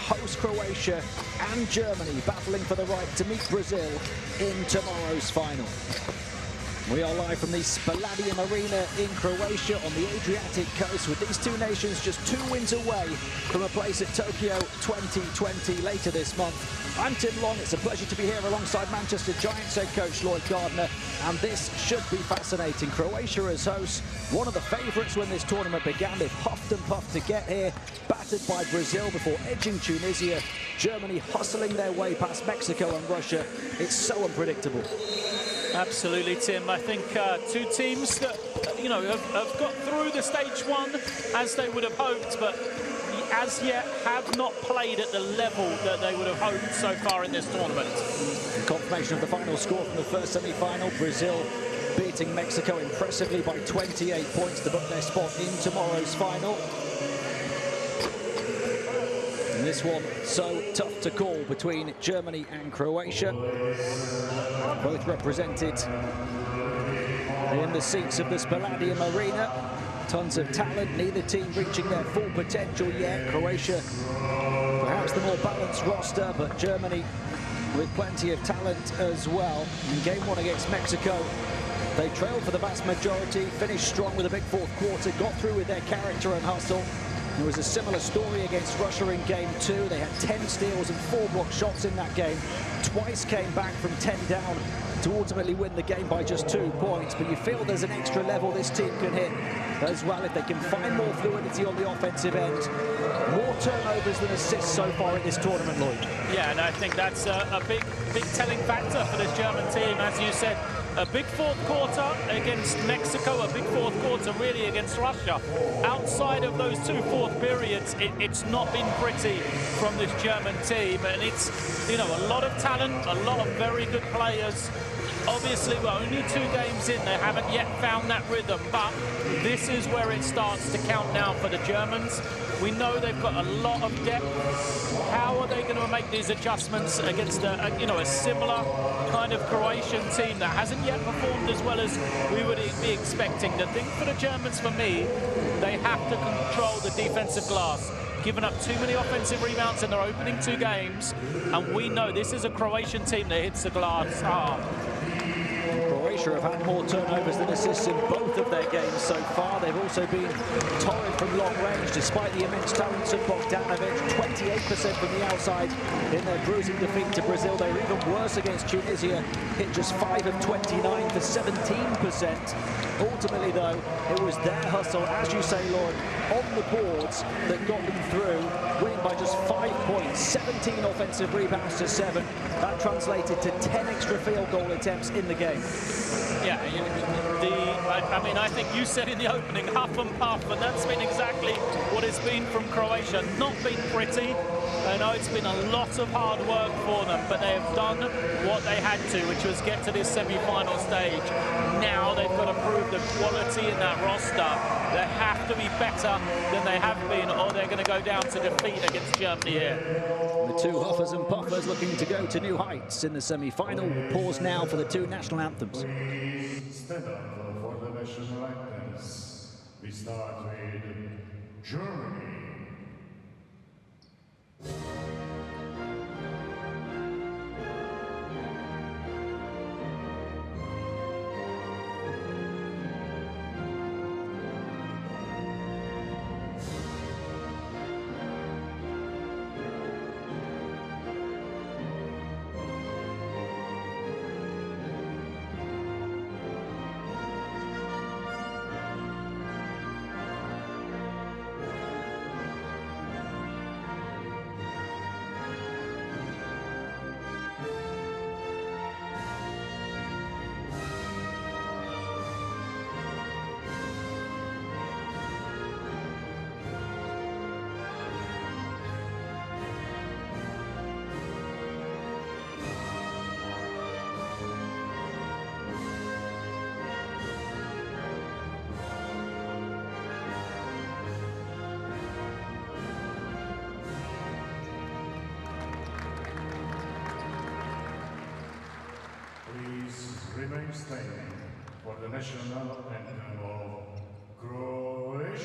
host Croatia and Germany battling for the right to meet Brazil in tomorrow's final. We are live from the Spaladium Arena in Croatia on the Adriatic coast, with these two nations just 2 wins away from a place at Tokyo 2020 later this month. I'm Tim Long. It's a pleasure to be here alongside Manchester Giants head coach Lloyd Gardner, and this should be fascinating. Croatia as hosts, one of the favourites when this tournament began. They've huffed and puffed to get here, battered by Brazil before edging Tunisia. Germany hustling their way past Mexico and Russia. It's so unpredictable. Absolutely, Tim. I think two teams that, have got through the stage one as they would have hoped, but as yet have not played at the level that they would have hoped so far in this tournament. Confirmation of the final score from the first semi-final. Brazil beating Mexico impressively by 28 points to book their spot in tomorrow's final. And this one so tough to call between Germany and Croatia. Both represented in the seats of the Spaladium Arena. Tons of talent, neither team reaching their full potential yet. Croatia, perhaps the more balanced roster, but Germany with plenty of talent as well. In game one against Mexico, they trailed for the vast majority, finished strong with a big fourth quarter, got through with their character and hustle. There was a similar story against Russia in game two. They had 10 steals and 4 blocked shots in that game. Twice came back from 10 down to ultimately win the game by just 2 points. But you feel there's an extra level this team can hit as well if they can find more fluidity on the offensive end. More turnovers than assists so far in this tournament, Lloyd. Yeah, and I think that's a big telling factor for this German team. As you said, a big fourth quarter against Mexico, a big fourth quarter really against Russia. Outside of those 2 fourth periods, it's not been pretty from this German team. And it's, a lot of talent, a lot of very good players. Obviously, we're only 2 games in. They haven't yet found that rhythm, but this is where it starts to count now for the Germans. We know they've got a lot of depth. How are they going to make these adjustments against a similar kind of Croatian team that hasn't yet performed as well as we would be expecting? The thing for the Germans, for me, they have to control the defensive glass. Given up too many offensive rebounds in their opening 2 games, and we know this is a Croatian team that hits the glass hard. Croatia have had more turnovers than assists in both of their games so far. They've also been torrid from long range, despite the immense talents of Bogdanovic. 28% from the outside in their bruising defeat to Brazil. They were even worse against Tunisia, hit just 5 of 29 for 17%. Ultimately, though, it was their hustle, as you say, Lord, on the boards that got them through, winning by just 5 points, 17 offensive rebounds to 7. That translated to 10 extra field goal attempts in the game. Yeah, I think you said in the opening, huff and puff, and that's been exactly what it's been from Croatia. Not been pretty. I know it's been a lot of hard work for them, but they have done what they had to, which was get to this semi-final stage. Now they've got to prove the quality in that roster. They have to be better than they have been, or they're going to go down to defeat against Germany here. The 2 huffers and puffers looking to go to new heights in the semi-final. Pause now for the 2 national anthems. Stand up for the national anthems. We start with Germany. Remain standing for the national anthem of Croatia.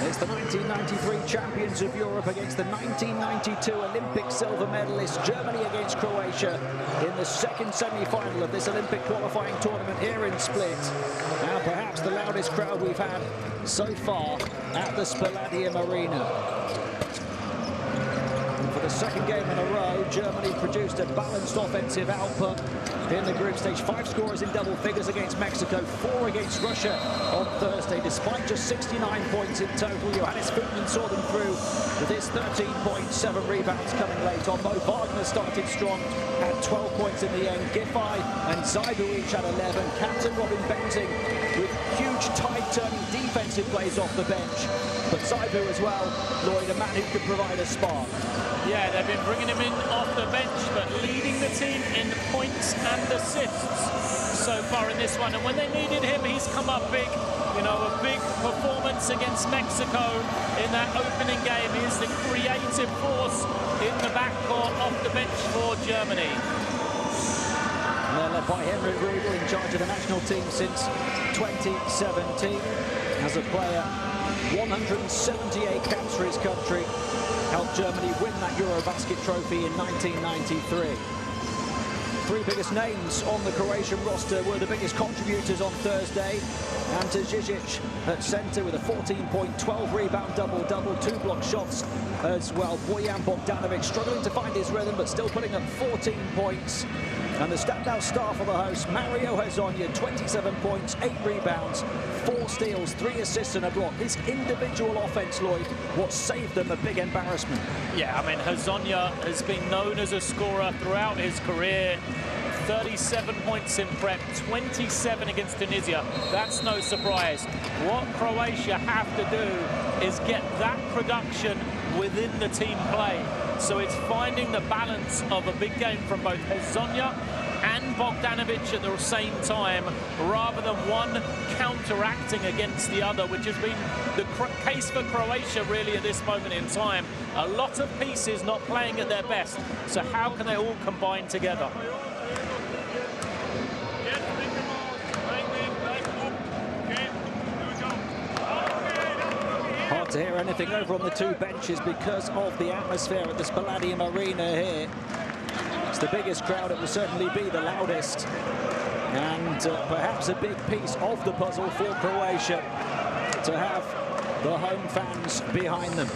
It's the 1993 champions of Europe against the 1992 Olympic silver medalists, Germany against Croatia, in the second semi-final of this Olympic qualifying tournament here in Split. Now perhaps the loudest crowd we've had so far at the Spaladium Arena. For the second game in a row, Germany produced a balanced offensive output in the group stage. 5 scorers in double figures against Mexico, 4 against Russia on Thursday. Despite just 69 points in total, Johannes Voetman saw them through with his 13.7 rebounds coming late on. Mo Wagner started strong, had 12 points in the end. Giffey and Zaibu each had 11. Captain Robin Benting with huge tide-turning defensive plays off the bench. But Zaibu as well, Lloyd, a man who could provide a spark. Yeah, they've been bringing him in off the bench, but leading the team in points and assists so far in this one. And when they needed him, he's come up big. You know, a big performance against Mexico in that opening game. He is the creative force in the backcourt off the bench for Germany. They're led by Henrik Rudel, in charge of the national team since 2017. As a player, 178 caps for his country. Helped Germany win that Eurobasket trophy in 1993. 3 biggest names on the Croatian roster were the biggest contributors on Thursday. Ante Žižić at centre with a 14-point, 12-rebound double-double, 2 block shots as well. Bojan Bogdanovic struggling to find his rhythm, but still putting up 14 points. And the standout star for the host, Mario Hezonja, 27 points, 8 rebounds, 4 steals, 3 assists and a block. His individual offense, Lloyd, what saved them a big embarrassment. Yeah, I mean, Hezonja has been known as a scorer throughout his career. 37 points in prep, 27 against Tunisia. That's no surprise. What Croatia have to do is get that production within the team play. So it's finding the balance of a big game from both Hezonja and Bogdanovic at the same time, rather than one counteracting against the other, which has been the case for Croatia really at this moment in time. A lot of pieces not playing at their best. So how can they all combine together? Hard to hear anything over on the 2 benches because of the atmosphere at the Spaladium Arena here. It's the biggest crowd, it will certainly be the loudest. And perhaps a big piece of the puzzle for Croatia to have the home fans behind them.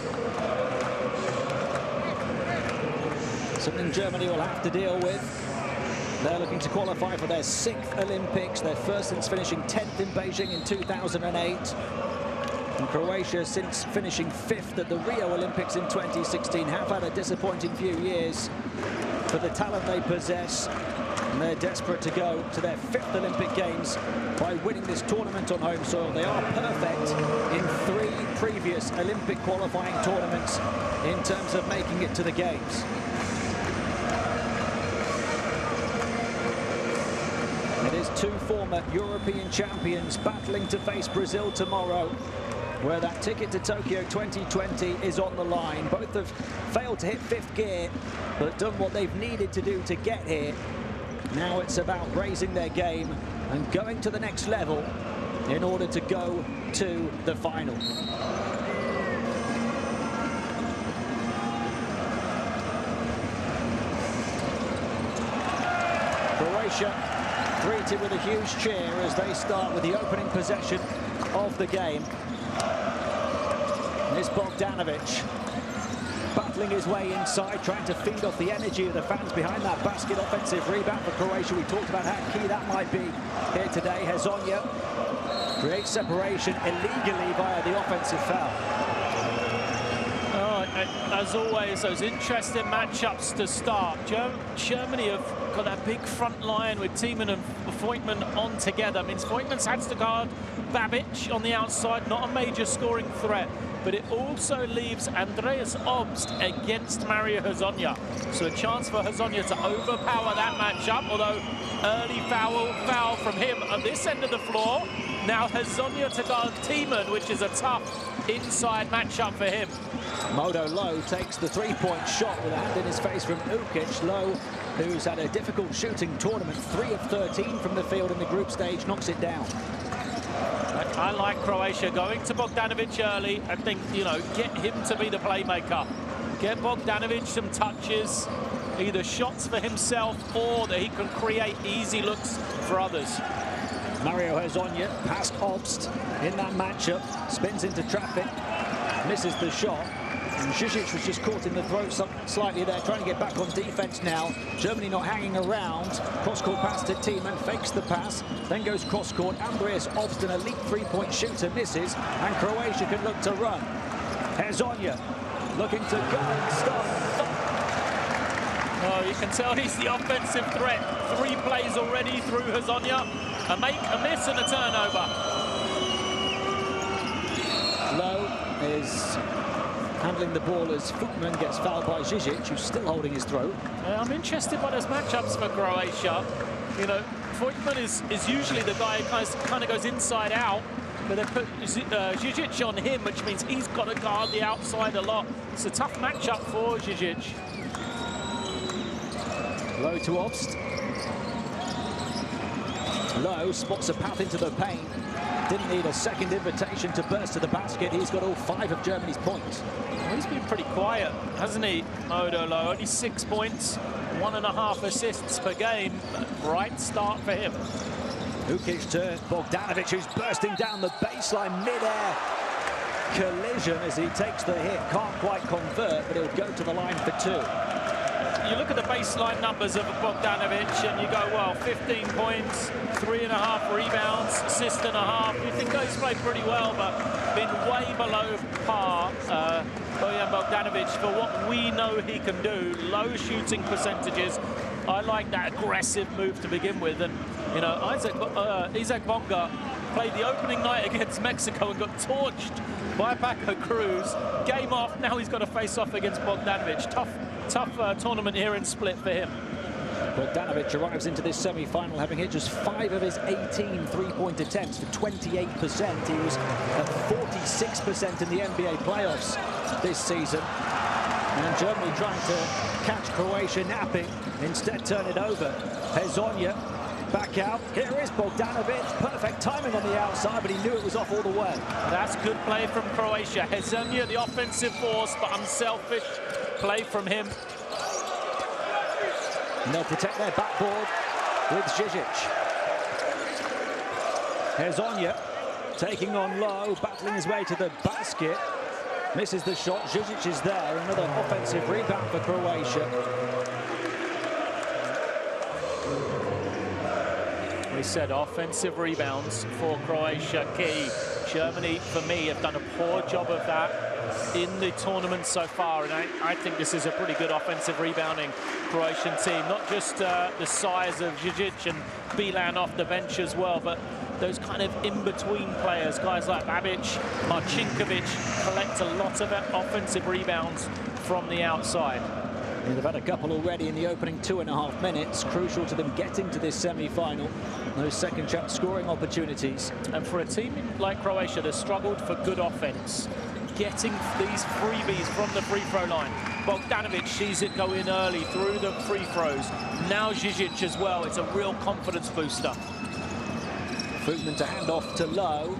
Something Germany will have to deal with. They're looking to qualify for their 6th Olympics, their first since finishing 10th in Beijing in 2008. And Croatia, since finishing 5th at the Rio Olympics in 2016, have had a disappointing few years for the talent they possess. And they're desperate to go to their 5th Olympic Games by winning this tournament on home soil. They are perfect in 3 previous Olympic qualifying tournaments in terms of making it to the Games. It is 2 former European champions battling to face Brazil tomorrow, where that ticket to Tokyo 2020 is on the line. Both have failed to hit 5th gear, but done what they've needed to do to get here. Now it's about raising their game and going to the next level in order to go to the final. Croatia greeted with a huge cheer as they start with the opening possession of the game. Here's Bogdanovic battling his way inside, trying to feed off the energy of the fans behind that basket. Offensive rebound for Croatia. We talked about how key that might be here today. Hezonja creates separation illegally via the offensive foul. As always, those interesting matchups to start. Germany have got that big front line with Thiemann and Voetman on together. Means Voetman's had to guard Babic on the outside, not a major scoring threat. But it also leaves Andreas Obst against Mario Hezonja. So a chance for Hezonja to overpower that matchup, although early foul from him at this end of the floor. Now Hezonja to guard Thiemann, which is a tough inside matchup for him. Modo Low takes the 3-point shot with a hand in his face from Ukic. Low, who's had a difficult shooting tournament, 3 of 13 from the field in the group stage, knocks it down. I like Croatia going to Bogdanovic early. I think, you know, get him to be the playmaker. Get Bogdanovic some touches, either shots for himself or that he can create easy looks for others. Mario Hezonja past Obst in that matchup, spins into traffic, misses the shot. And Žižić was just caught in the throat slightly there, trying to get back on defense now. Germany not hanging around. Cross-court pass to Thiemann, fakes the pass, then goes cross-court. Andreas Obst, an elite three-point shooter, misses, and Croatia can look to run. Hezonja looking to go and start. Oh, you can tell he's the offensive threat. 3 plays already through Hezonja. A make, a miss, and a turnover. Lowe is handling the ball as Footman gets fouled by Žižić, who's still holding his throat. I'm interested by those matchups for Croatia. You know, Footman is usually the guy who kind of goes inside out, but they put Žižić on him, which means he's got to guard the outside a lot. It's a tough matchup for Žižić. Lowe to Obst. Lowe spots a path into the paint. Didn't need a second invitation to burst to the basket. He's got all 5 of Germany's points. Well, he's been pretty quiet, hasn't he, Modo Lowe? Only 6 points, 1.5 assists per game. Bright start for him. Ukic to Bogdanovic, who's bursting down the baseline, mid-air collision as he takes the hit. Can't quite convert, but he'll go to the line for 2. You look at the baseline numbers of Bogdanovic and you go, well, 15 points, 3.5 rebounds, assist and a half. You think, oh, he's played pretty well, but been way below par, Bojan Bogdanovic, for what we know he can do. Low shooting percentages. I like that aggressive move to begin with. And, you know, Isaac Bonga played the opening night against Mexico and got torched by Paco Cruz. Game off, now he's got to face off against Bogdanovic. Tough tournament here in Split for him. Bogdanovic arrives into this semi-final having hit just 5 of his 18 three-point attempts for 28%. He was at 46% in the NBA playoffs this season. And Germany trying to catch Croatia napping, instead turn it over. Hezonja back out. Here is Bogdanovic. Perfect timing on the outside, but he knew it was off all the way. That's good play from Croatia. Hezonja, the offensive force, but unselfish play from him. And they'll protect their backboard with Žižić. Hezonja taking on Lowe, battling his way to the basket. Misses the shot. Žižić is there. Another offensive rebound for Croatia. We said offensive rebounds for Croatia key. Germany, for me, have done a poor job of that in the tournament so far, and I think this is a pretty good offensive rebounding Croatian team. Not just the size of Žižić and Bilan off the bench as well, but those kind of in-between players, guys like Babic, Marcinkovic, collect a lot of offensive rebounds from the outside. And they've had a couple already in the opening 2.5 minutes, crucial to them getting to this semi-final. Those second chance scoring opportunities. And for a team like Croatia that struggled for good offense, getting these freebies from the free throw line. Bogdanovic sees it go in early through the free throws. Now Žižić as well. It's a real confidence booster. Footman to hand off to Lowe.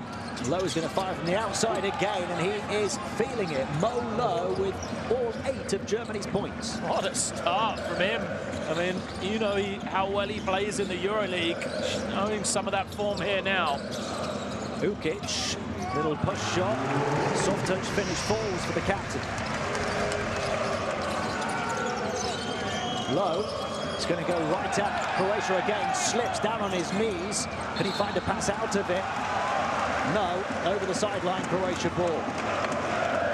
Lowe is going to fire from the outside again, and he is feeling it. Mo Lowe with all 8 of Germany's points. What a start from him. I mean, you know how well he plays in the EuroLeague. Showing some of that form here now. Ukic, little push shot. Soft touch finish falls for the captain. Lowe is going to go right at Croatia again. Slips down on his knees. Can he find a pass out of it? No, over the sideline, Croatia ball.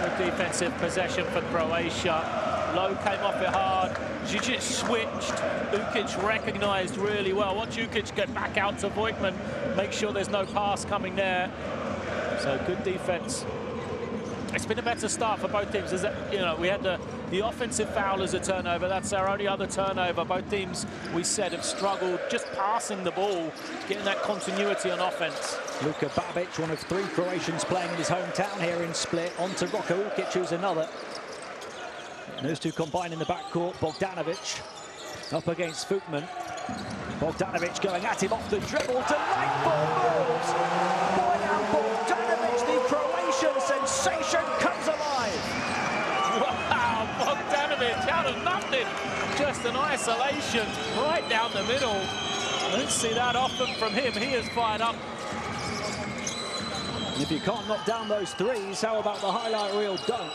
Good defensive possession for Croatia. Lowe came off it hard. Žižić switched. Ukic recognized really well. Watch Ukic get back out to Voigtman. Make sure there's no pass coming there. So good defense. It's been a better start for both teams. You know, we had the offensive foul as a turnover. That's our only other turnover. Both teams, we said, have struggled just passing the ball, getting that continuity on offense. Luka Babic, one of 3 Croatians playing in his hometown here in Split. On to Roko Ukic, who's another. And those two combine in the backcourt. Bogdanovic up against Footman. Bogdanovic going at him off the dribble. Delightful moves. Bojan sensation comes alive. Wow, Bogdanovic out of nothing. Just an isolation right down the middle. I don't see that often from him. He is fired up. And if you can't knock down those threes, how about the highlight reel dunk?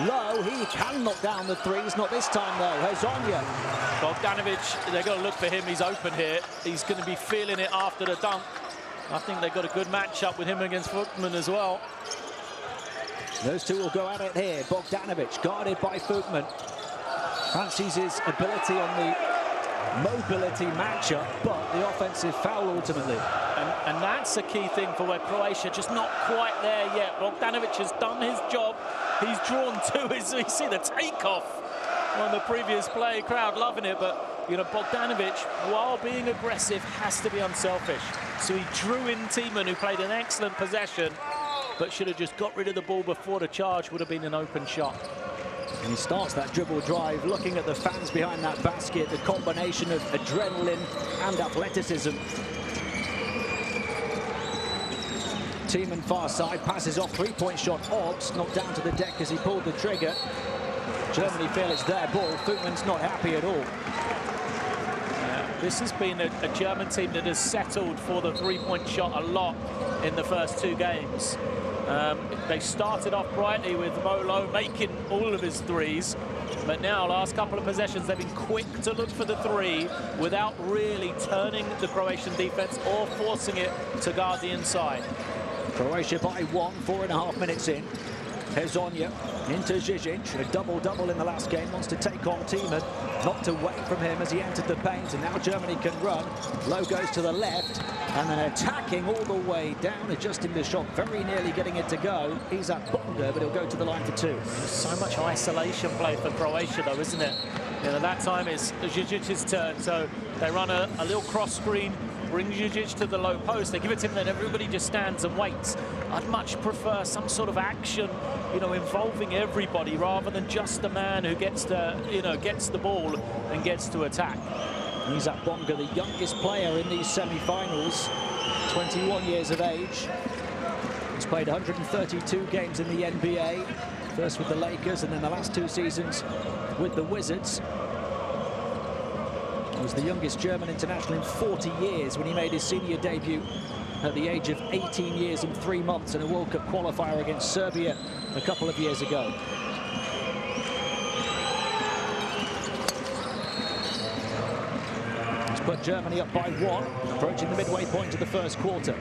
Low, he can knock down the threes, not this time though. Hezonja. Bogdanovic, they've got to look for him. He's open here. He's going to be feeling it after the dunk. I think they've got a good matchup with him against Vukman as well. Those two will go at it here. Bogdanovic guarded by Vukman. Fancies his ability on the mobility matchup, but the offensive foul ultimately. And that's a key thing for where Croatia just not quite there yet. Bogdanovic has done his job. He's drawn two. You see the takeoff on the previous play. Crowd loving it, but you know, Bogdanovic, while being aggressive, has to be unselfish. So he drew in Thiemann, who played an excellent possession, but should have just got rid of the ball before the charge would have been an open shot. And he starts that dribble drive, looking at the fans behind that basket, the combination of adrenaline and athleticism. Thiemann far side, passes off, three-point shot, Oggs knocked down to the deck as he pulled the trigger. Germany feel it's their ball. Vukman's not happy at all. This has been a German team that has settled for the three-point shot a lot in the first two games. They started off brightly with Mo Low making all of his threes, but now, last couple of possessions, they've been quick to look for the three without really turning the Croatian defense or forcing it to guard the inside. Croatia by 1, 4.5 minutes in. Hezonja into Žižić, a double-double in the last game, wants to take on Thiemann, knocked away from him as he entered the paint, and now Germany can run. Low goes to the left, and then attacking all the way down, adjusting the shot, very nearly getting it to go. He's at Bonga, but he'll go to the line for two. So much isolation play for Croatia, though, isn't it? You know, that time is Živic's turn, so they run a little cross screen, bring Žižić to the low post, they give it to him, then everybody just stands and waits. I'd much prefer some sort of action, you know, involving everybody rather than just the man who gets the, you know, gets the ball and gets to attack. He's at Bonga, the youngest player in these semi-finals, 21 years of age. He's played 132 games in the NBA, first with the Lakers and then the last two seasons with the Wizards. He was the youngest German international in 40 years when he made his senior debut at the age of 18 years and 3 months in a World Cup qualifier against Serbia a couple of years ago. He's put Germany up by 1, approaching the midway point of the first quarter.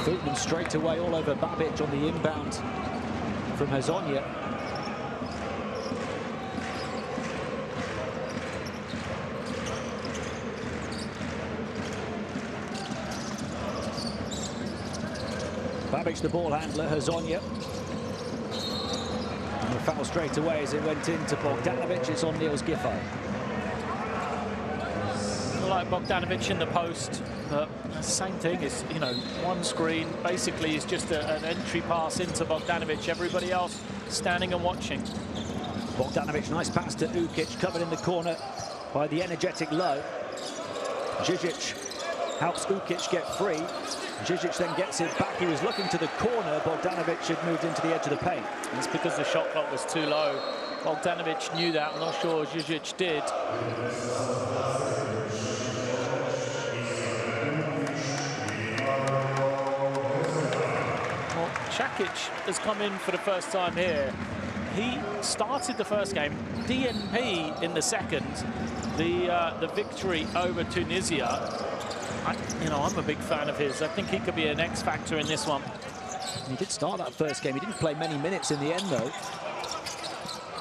Vukman straight away all over Babic on the inbound from Hezonja. Babic the ball handler, Hezonja. And the foul straight away as it went into Bogdanovic. It's on Niels Giffard. I like Bogdanovic in the post, but the same thing is, you know, one screen basically is just an entry pass into Bogdanovic. Everybody else standing and watching. Bogdanovic, nice pass to Ukic, covered in the corner by the energetic Low. Žižić helps Ukic get free. Žižić then gets it back. He was looking to the corner. Bogdanovic had moved into the edge of the paint. It's because the shot clock was too low. Bogdanovic knew that. I'm not sure Žižić did. Well, Čakić has come in for the first time here. He started the first game, DNP in the second, the victory over Tunisia. I'm a big fan of his. I think he could be an X factor in this one. He did start that first game. He didn't play many minutes in the end, though.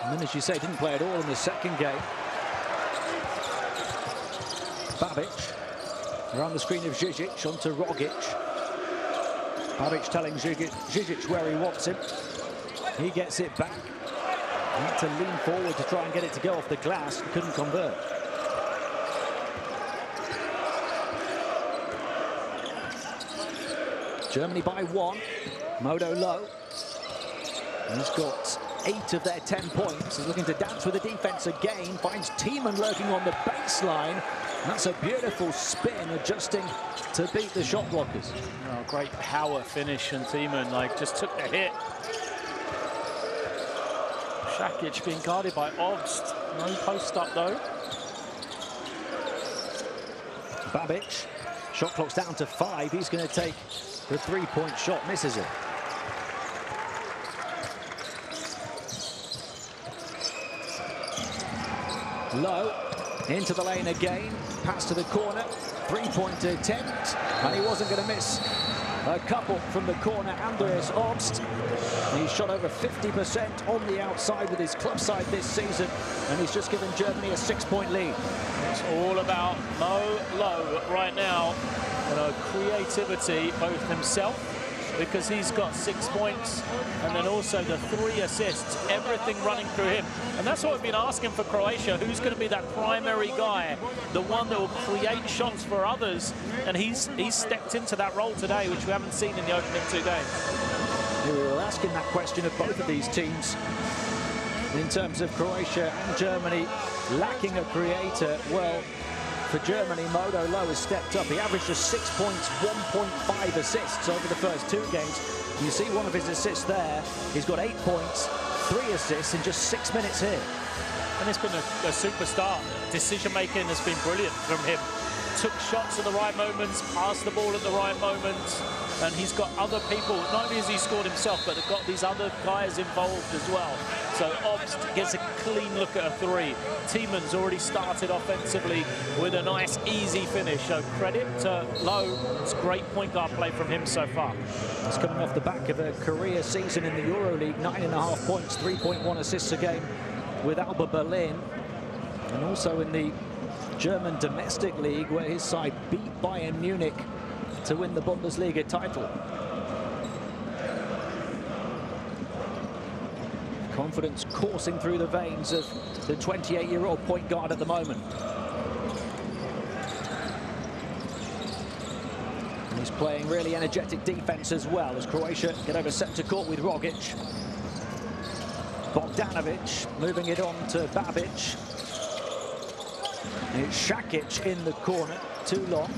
And then, as you say, didn't play at all in the second game. Babic around the screen of Žižić onto Rogic. Babic telling Žižić where he wants him. He gets it back. He had to lean forward to try and get it to go off the glass. He couldn't convert. Germany by 1. Modo Low. He's got 8 of their 10 points. He's looking to dance with the defense again. Finds Thiemann lurking on the baseline. That's a beautiful spin, adjusting to beat the shot blockers. Oh, great power finish, and Thiemann just took the hit. Shakic being guarded by Obst. No post up though. Babic, shot clock's down to 5. He's going to take the three-point shot, misses it. Low, into the lane again, pass to the corner, three-point attempt, and he wasn't going to miss a couple from the corner. Andreas Obst, he's shot over 50% on the outside with his club side this season, and he's just given Germany a 6-point lead. It's all about Low right now. Creativity, both himself, because he's got 6 points, and then also the 3 assists, everything running through him. And that's what we've been asking for Croatia. Who's going to be that primary guy, the one that will create shots for others? And he's stepped into that role today, which we haven't seen in the opening 2 games. We were asking that question of both of these teams in terms of Croatia and Germany lacking a creator. Well, for Germany, Modo Low has stepped up. He averaged just 6 points, 1.5 assists over the first 2 games. You see one of his assists there. He's got 8 points, 3 assists in just 6 minutes here. And it's been a superstar. Decision-making has been brilliant from him. Took shots at the right moments, passed the ball at the right moments, and he's got other people. Not only has he scored himself, but they've got these other guys involved as well. So Obst gets a clean look at a 3. Thiemann's already started offensively with a nice, easy finish. So credit to Low. It's great point guard play from him so far. He's coming off the back of a career season in the EuroLeague, 9.5 points, 3.1 assists a game with Alba Berlin, and also in the German domestic league, where his side beat Bayern Munich to win the Bundesliga title. Confidence coursing through the veins of the 28-year-old point guard at the moment. And he's playing really energetic defense as well as Croatia get over centre court with Rogic. Bogdanovic moving it on to Babic. It's Shakic in the corner, too long.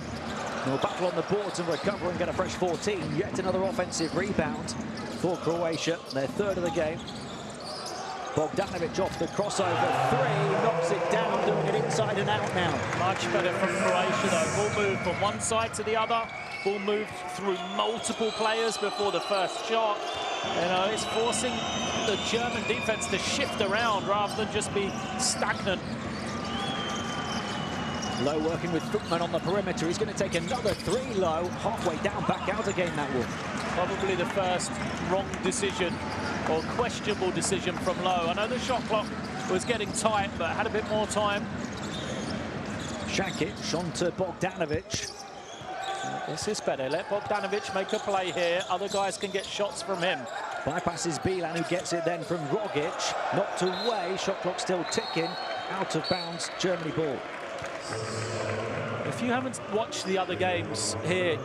They'll battle on the boards and recover and get a fresh 14. Yet another offensive rebound for Croatia, their 3rd of the game. Bogdanovic off the crossover 3, knocks it down, doing it inside and out now. Much better from Croatia though. Ball moved from one side to the other. Ball moved through multiple players before the first shot. It's forcing the German defense to shift around rather than just be stagnant. Low working with Footman on the perimeter. He's going to take another 3 Low. Halfway down, back out again, that one. Probably the first wrong decision or questionable decision from Low. I know the shot clock was getting tight, but had a bit more time. Shakic on to Bogdanovic. This is better. Let Bogdanovic make a play here. Other guys can get shots from him. Bypasses Bilan, who gets it then from Rogic. Knocked away. Shot clock still ticking. Out of bounds. Germany ball. If you haven't watched the other games here,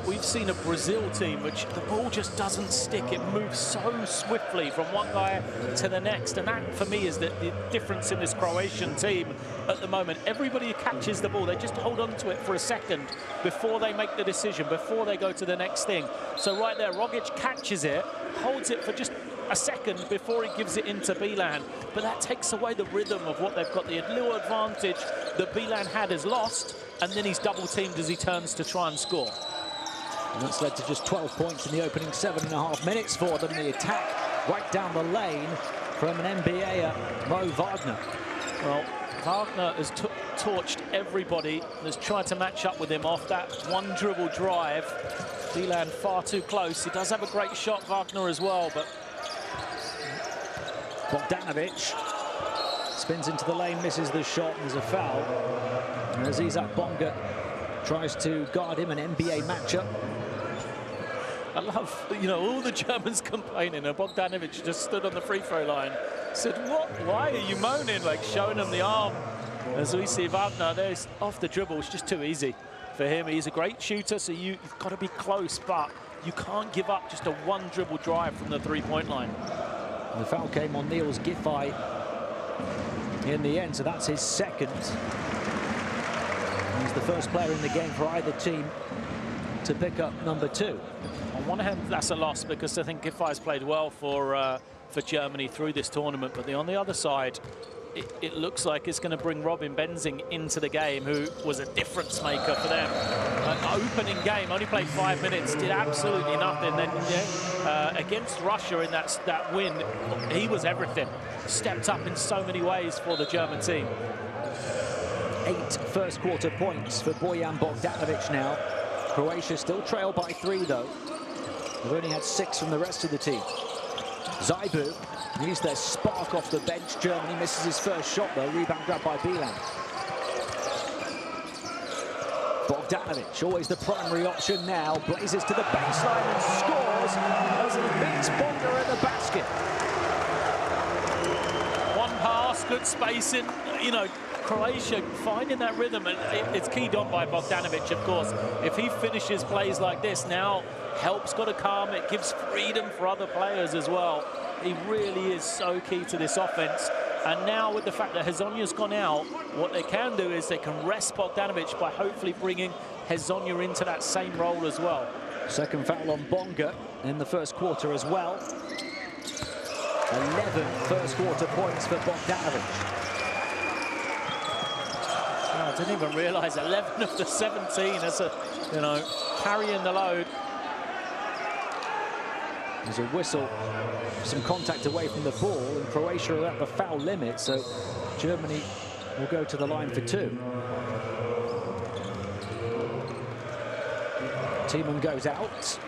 we've seen a Brazil team which the ball just doesn't stick. It moves so swiftly from one guy to the next, and that for me is the difference in this Croatian team at the moment. Everybody who catches the ball, they just hold on to it for a second before they make the decision, before they go to the next thing. So right there, Rogic catches it, holds it for just a second before he gives it into Bilan, but that takes away the rhythm of what they've got. The little advantage that Bilan had is lost, and then he's double teamed as he turns to try and score. And that's led to just 12 points in the opening 7.5 minutes for them. The attack right down the lane from an NBA, Mo Wagner. Well, Wagner has torched everybody, has tried to match up with him off that one dribble drive. Bilan far too close. He does have a great shot, Wagner, as well, but Bogdanovic spins into the lane, misses the shot, and there's a foul. And as Isaac Bonga tries to guard him, an NBA matchup. I love, all the Germans complaining, and Bogdanovic just stood on the free throw line. Said, what? Why are you moaning? Showing him the arm. As we see Wagner, there's off the dribble. It's just too easy for him. He's a great shooter, so you've got to be close, but you can't give up just a one dribble drive from the three-point line. The foul came on Niels Giffey in the end, so that's his 2nd. He's the first player in the game for either team to pick up number 2. On one hand, that's a loss because I think Giffey's played well for Germany through this tournament. But on the other side, it looks like it's going to bring Robin Benzing into the game, who was a difference maker for them. Opening game, only played 5 minutes, did absolutely nothing. Then against Russia in that win, he was everything. Stepped up in so many ways for the German team. 8 first quarter points for Bojan Bogdanovic now. Croatia still trail by 3 though. They've only had 6 from the rest of the team. Zaibu needs their spark off the bench. Germany misses his first shot though. Rebound grabbed by Bielan. Bogdanovic, always the primary option now, blazes to the baseline and scores as he beats Bonga at the basket. One pass, good spacing, you know, Croatia finding that rhythm, and it's keyed on by Bogdanovic, of course. If he finishes plays like this now, help's got to come, it gives freedom for other players as well. He really is so key to this offense. And now with the fact that Hezonja's gone out, what they can do is they can rest Bogdanovic by hopefully bringing Hezonja into that same role as well. Second foul on Bonga in the first quarter as well. 11 first quarter points for Bogdanovic. Oh, I didn't even realise 11 of the 17 as a, you know, carrying the load. There's a whistle, some contact away from the ball, and Croatia are at the foul limit, so Germany will go to the line for 2. Tiemann goes out.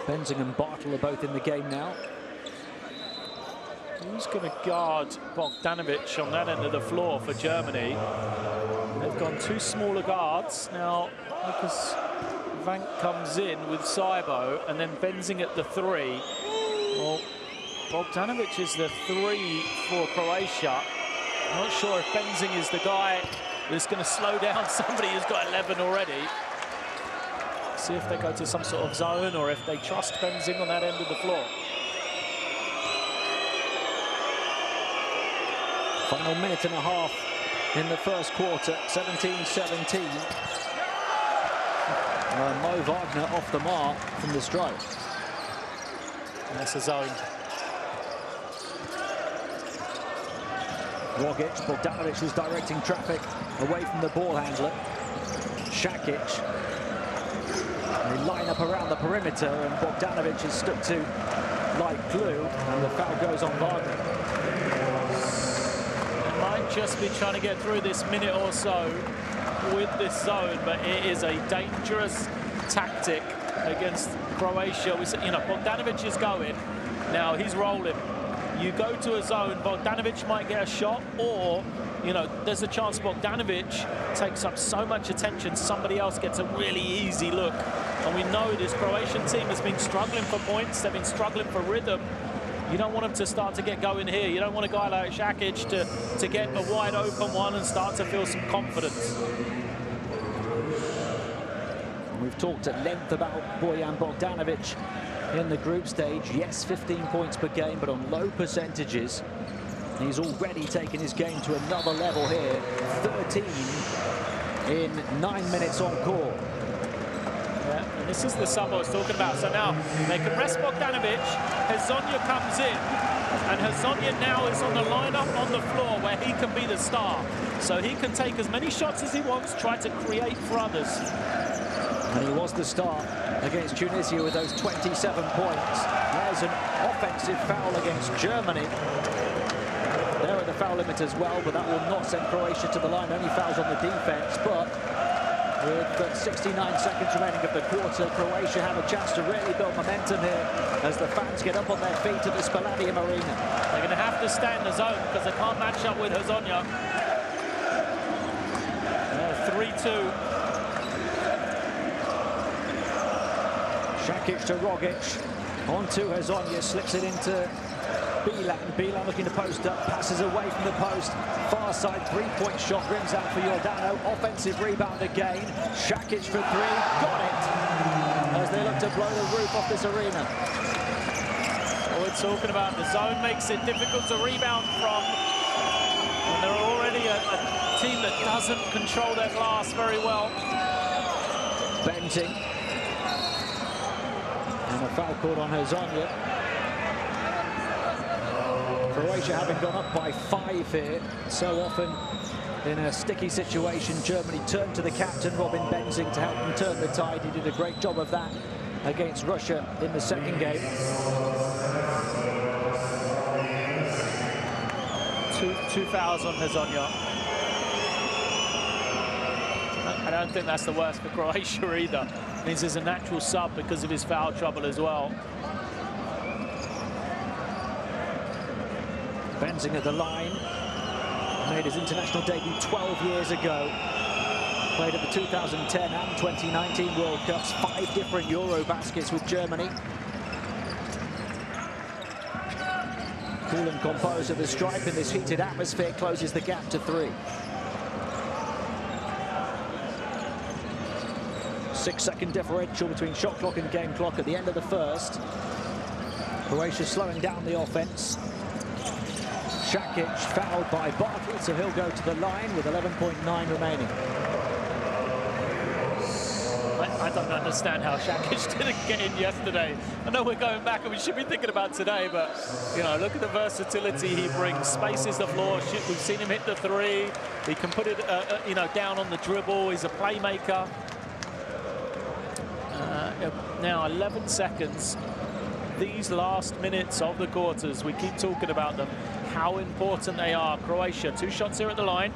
Benzing and Bartel are both in the game now. Who's going to guard Bogdanovic on that end of the floor for Germany? They've gone 2 smaller guards. Now, Lucas Vank comes in with Saibo, and then Benzing at the 3. Well, Bogdanovic is the 3 for Croatia. I'm not sure if Benzing is the guy that's going to slow down somebody who's got 11 already. See if they go to some sort of zone or if they trust Benzing on that end of the floor. Final minute and a half in the first quarter, 17-17. Mo Wagner off the mark from the stripe. That's a zone. Rogic, Bogdanovic was directing traffic away from the ball handler. Shakic. They line up around the perimeter, and Bogdanovic is stuck to light glue, and the foul goes on Wagner. Might just be trying to get through this minute or so with this zone, but it is a dangerous tactic against Croatia. We said, you know, Bogdanovic is going. Now he's rolling. You go to a zone, Bogdanovic might get a shot, or, you know, there's a chance Bogdanovic takes up so much attention, somebody else gets a really easy look. And we know this Croatian team has been struggling for points, they've been struggling for rhythm. You don't want him to start to get going here. You don't want a guy like Shakic to get a wide open one and start to feel some confidence. We've talked at length about Bojan Bogdanovic in the group stage. Yes, 15 points per game, but on low percentages. He's already taken his game to another level here. 13 in 9 minutes on court. Yeah, and this is the sub I was talking about. So now they can rest Bogdanovic. Hezonja comes in, and Hezonja now is on the lineup on the floor where he can be the star. So he can take as many shots as he wants, try to create for others. And he was the star against Tunisia with those 27 points. There's an offensive foul against Germany. They're at the foul limit as well, but that will not send Croatia to the line. Only fouls on the defense, but with 69 seconds remaining of the quarter, Croatia have a chance to really build momentum here as the fans get up on their feet at the Spaladium Arena. They're going to have to stay in the zone because they can't match up with Hezonja. 3-2. Shakic to Rogic, on to Hezonja, slips it into Bielan. Bielan looking to post up, passes away from the post. Far side, three-point shot, rims out for Giordano. Offensive rebound again. Shakic for 3, got it! As they look to blow the roof off this arena. What we're talking about, the zone makes it difficult to rebound from. And they're already a team that doesn't control their glass very well. Benzing. And a foul called on Hezonja. Croatia having gone up by 5 here. So often in a sticky situation, Germany turned to the captain, Robin Benzing, to help them turn the tide. He did a great job of that against Russia in the second game. 2 fouls on Hezonja. I don't think that's the worst for Croatia either. It means there's a natural sub because of his foul trouble as well. Benzing at the line. Made his international debut 12 years ago. Played at the 2010 and 2019 World Cups. 5 different Euro baskets with Germany. Cool and composed at the stripe in this heated atmosphere, closes the gap to 3. 6-second differential between shot clock and game clock at the end of the first. Croatia slowing down the offense. Šakić fouled by Bartlett, so he'll go to the line with 11.9 remaining. I don't understand how Šakić didn't get in yesterday. I know we're going back and we should be thinking about today, but you know, look at the versatility he brings. Spaces the floor. We've seen him hit the 3. He can put it, you know, down on the dribble. He's a playmaker. Now 11 seconds. These last minutes of the quarters, we keep talking about them, how important they are. Croatia, 2 shots here at the line.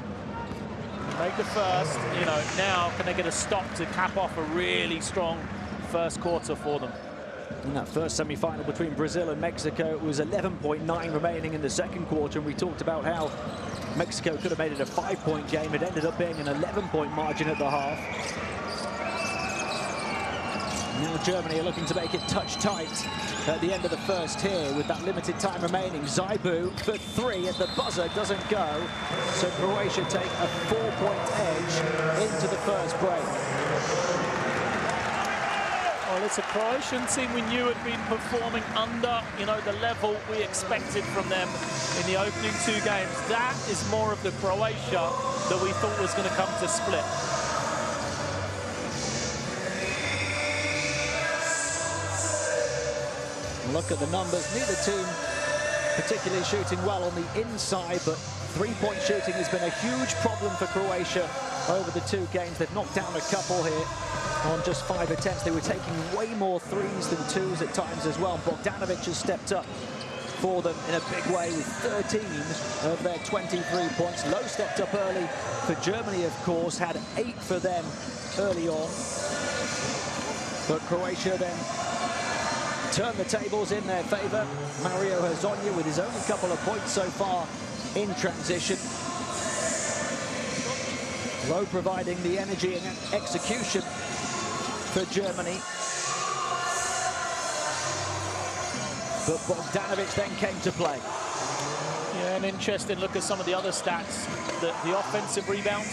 Make the first, you know, now can they get a stop to cap off a really strong first quarter for them? In that first semi-final between Brazil and Mexico, it was 11.9 remaining in the second quarter, and we talked about how Mexico could have made it a 5-point game. It ended up being an 11-point margin at the half. Now Germany are looking to make it touch tight at the end of the first here with that limited time remaining. Zaibu for 3 at the buzzer, doesn't go. So Croatia take a 4-point edge into the first break. Well, it's a Croatian team we knew had been performing under, you know, the level we expected from them in the opening 2 games. That is more of the Croatia that we thought was going to come to split. Look at the numbers. Neither team particularly shooting well on the inside, but 3-point shooting has been a huge problem for Croatia over the 2 games. They've knocked down a couple here on just 5 attempts. They were taking way more 3s than 2s at times as well. Bogdanovic has stepped up for them in a big way with 13 of their 23 points. Lowe stepped up early for Germany, of course, had 8 for them early on. But Croatia then turn the tables in their favour. Mario Hezonja with his only couple of points so far in transition. Lowe providing the energy and execution for Germany. But Bogdanovic then came to play. Yeah, an interesting look at some of the other stats. The offensive rebounds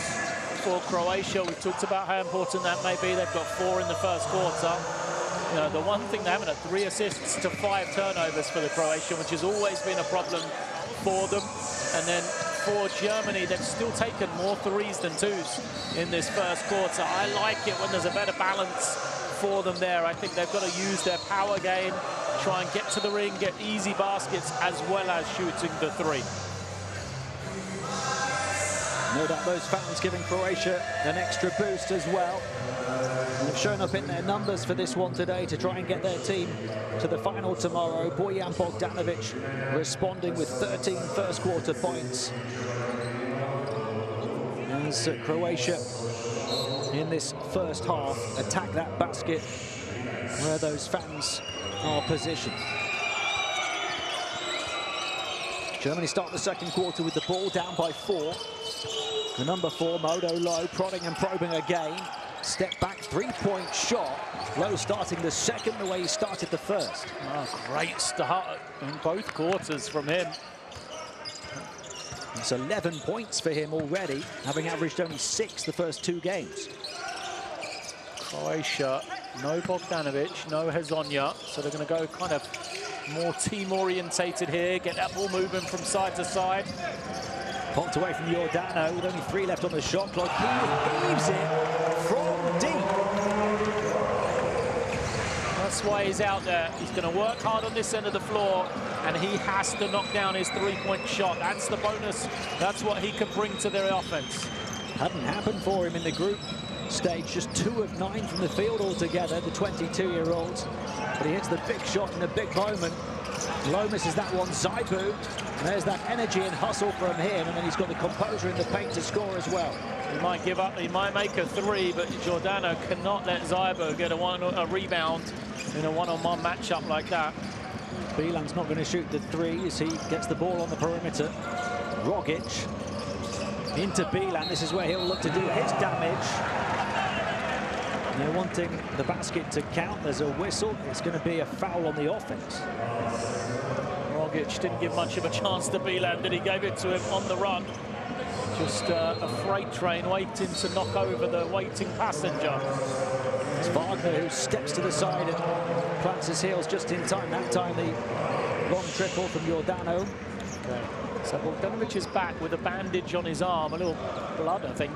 for Croatia, we've talked about how important that may be. They've got 4 in the first quarter. You know, the one thing they haven't had, 3 assists to 5 turnovers for the Croatian, which has always been a problem for them. And then for Germany, they've still taken more 3s than 2s in this first quarter. I like it when there's a better balance for them there. I think they've got to use their power game, try and get to the ring, get easy baskets, as well as shooting the 3. No doubt those fans giving Croatia an extra boost as well. And they've shown up in their numbers for this one today to try and get their team to the final tomorrow. Bojan Bogdanovic responding with 13 first quarter points. As Croatia in this first half attack that basket where those fans are positioned. Germany start the second quarter with the ball down by 4. The number 4, Modo Lowe, prodding and probing again. Step back 3-point shot. Lowe starting the second the way he started the first. Oh, great start in both quarters from him. It's 11 points for him already, having averaged only 6 the first 2 games. Croatia, no Bogdanovic, no Hezonja, so they're going to go kind of more team-orientated here, get that ball moving from side to side. Popped away from Giordano with only 3 left on the shot clock. He heaves it from deep. That's why he's out there. He's going to work hard on this end of the floor, and he has to knock down his 3-point shot. That's the bonus. That's what he can bring to their offense. Hadn't happened for him in the group stage. Just 2 of 9 from the field altogether, the 22-year-old. But he hits the big shot in a big moment. Low misses that one. Zaibu. And there's that energy and hustle from him, and then he's got the composure in the paint to score as well. He might give up, he might make a 3, but Giordano cannot let Zaibu get a rebound in a one-on-one matchup like that. Bilan's not going to shoot the 3 as he gets the ball on the perimeter. Rogic into Bilan. This is where he'll look to do his damage. And they're wanting the basket to count. There's a whistle. It's going to be a foul on the offense. Rogic didn't give much of a chance to Bilan, did he? Gave it to him on the run. Just a freight train waiting to knock over the waiting passenger. It's Wagner who steps to the side and plants his heels just in time. That time the long triple from Giordano. Okay. So Bogdanovic is back with a bandage on his arm, a little blood, I think,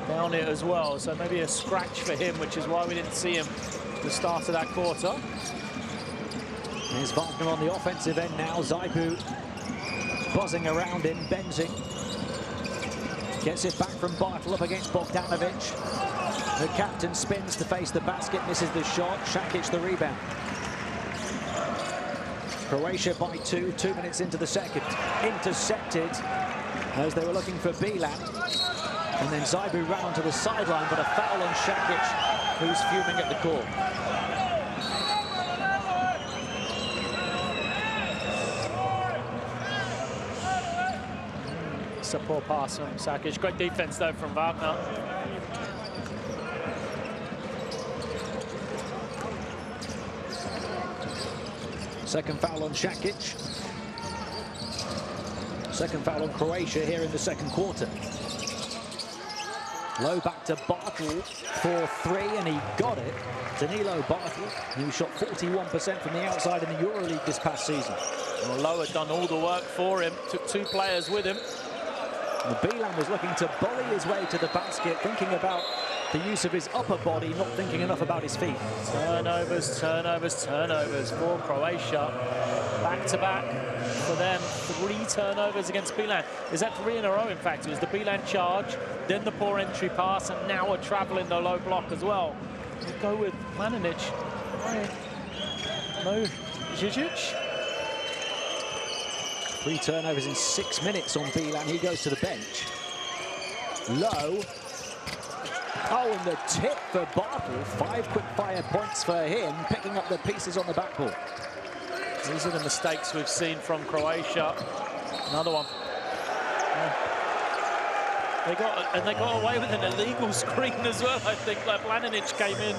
down it as well. So maybe a scratch for him, which is why we didn't see him at the start of that quarter. Here's Wagner on the offensive end now. Zaibu buzzing around him, benzing. Gets it back from Bartel up against Bogdanovic. The captain spins to face the basket, misses the shot. Shakic the rebound. Croatia by 2, 2 minutes into the second. Intercepted as they were looking for Bilan. And then Zaibu ran onto the sideline, but a foul on Shakic, who's fuming at the court. It's a poor pass from Shakic. Great defense, though, from Wagner. Second foul on Shakic. Second foul on Croatia here in the second quarter. Low back to Bartel for 3, and he got it. Danilo Bartel, who shot 41% from the outside in the EuroLeague this past season. Well, Lowe had done all the work for him, took 2 players with him. And Bilan was looking to bully his way to the basket, thinking about the use of his upper body, not thinking enough about his feet. Turnovers, turnovers, turnovers for Croatia. Back-to-back for them. 3 turnovers against Bilan. Is that 3 in a row, in fact? It was the Bilan charge, then the poor entry pass, and now a travel in the low block as well. We'll go with Planinic. No, Žižić. 3 turnovers in 6 minutes on Bilan. He goes to the bench. Low. Oh, and the tip for Bartel. 5 quick-fire points for him, picking up the pieces on the backboard. These are the mistakes we've seen from Croatia. Another one. They got away with an illegal screen as well. I think like Planinic came in.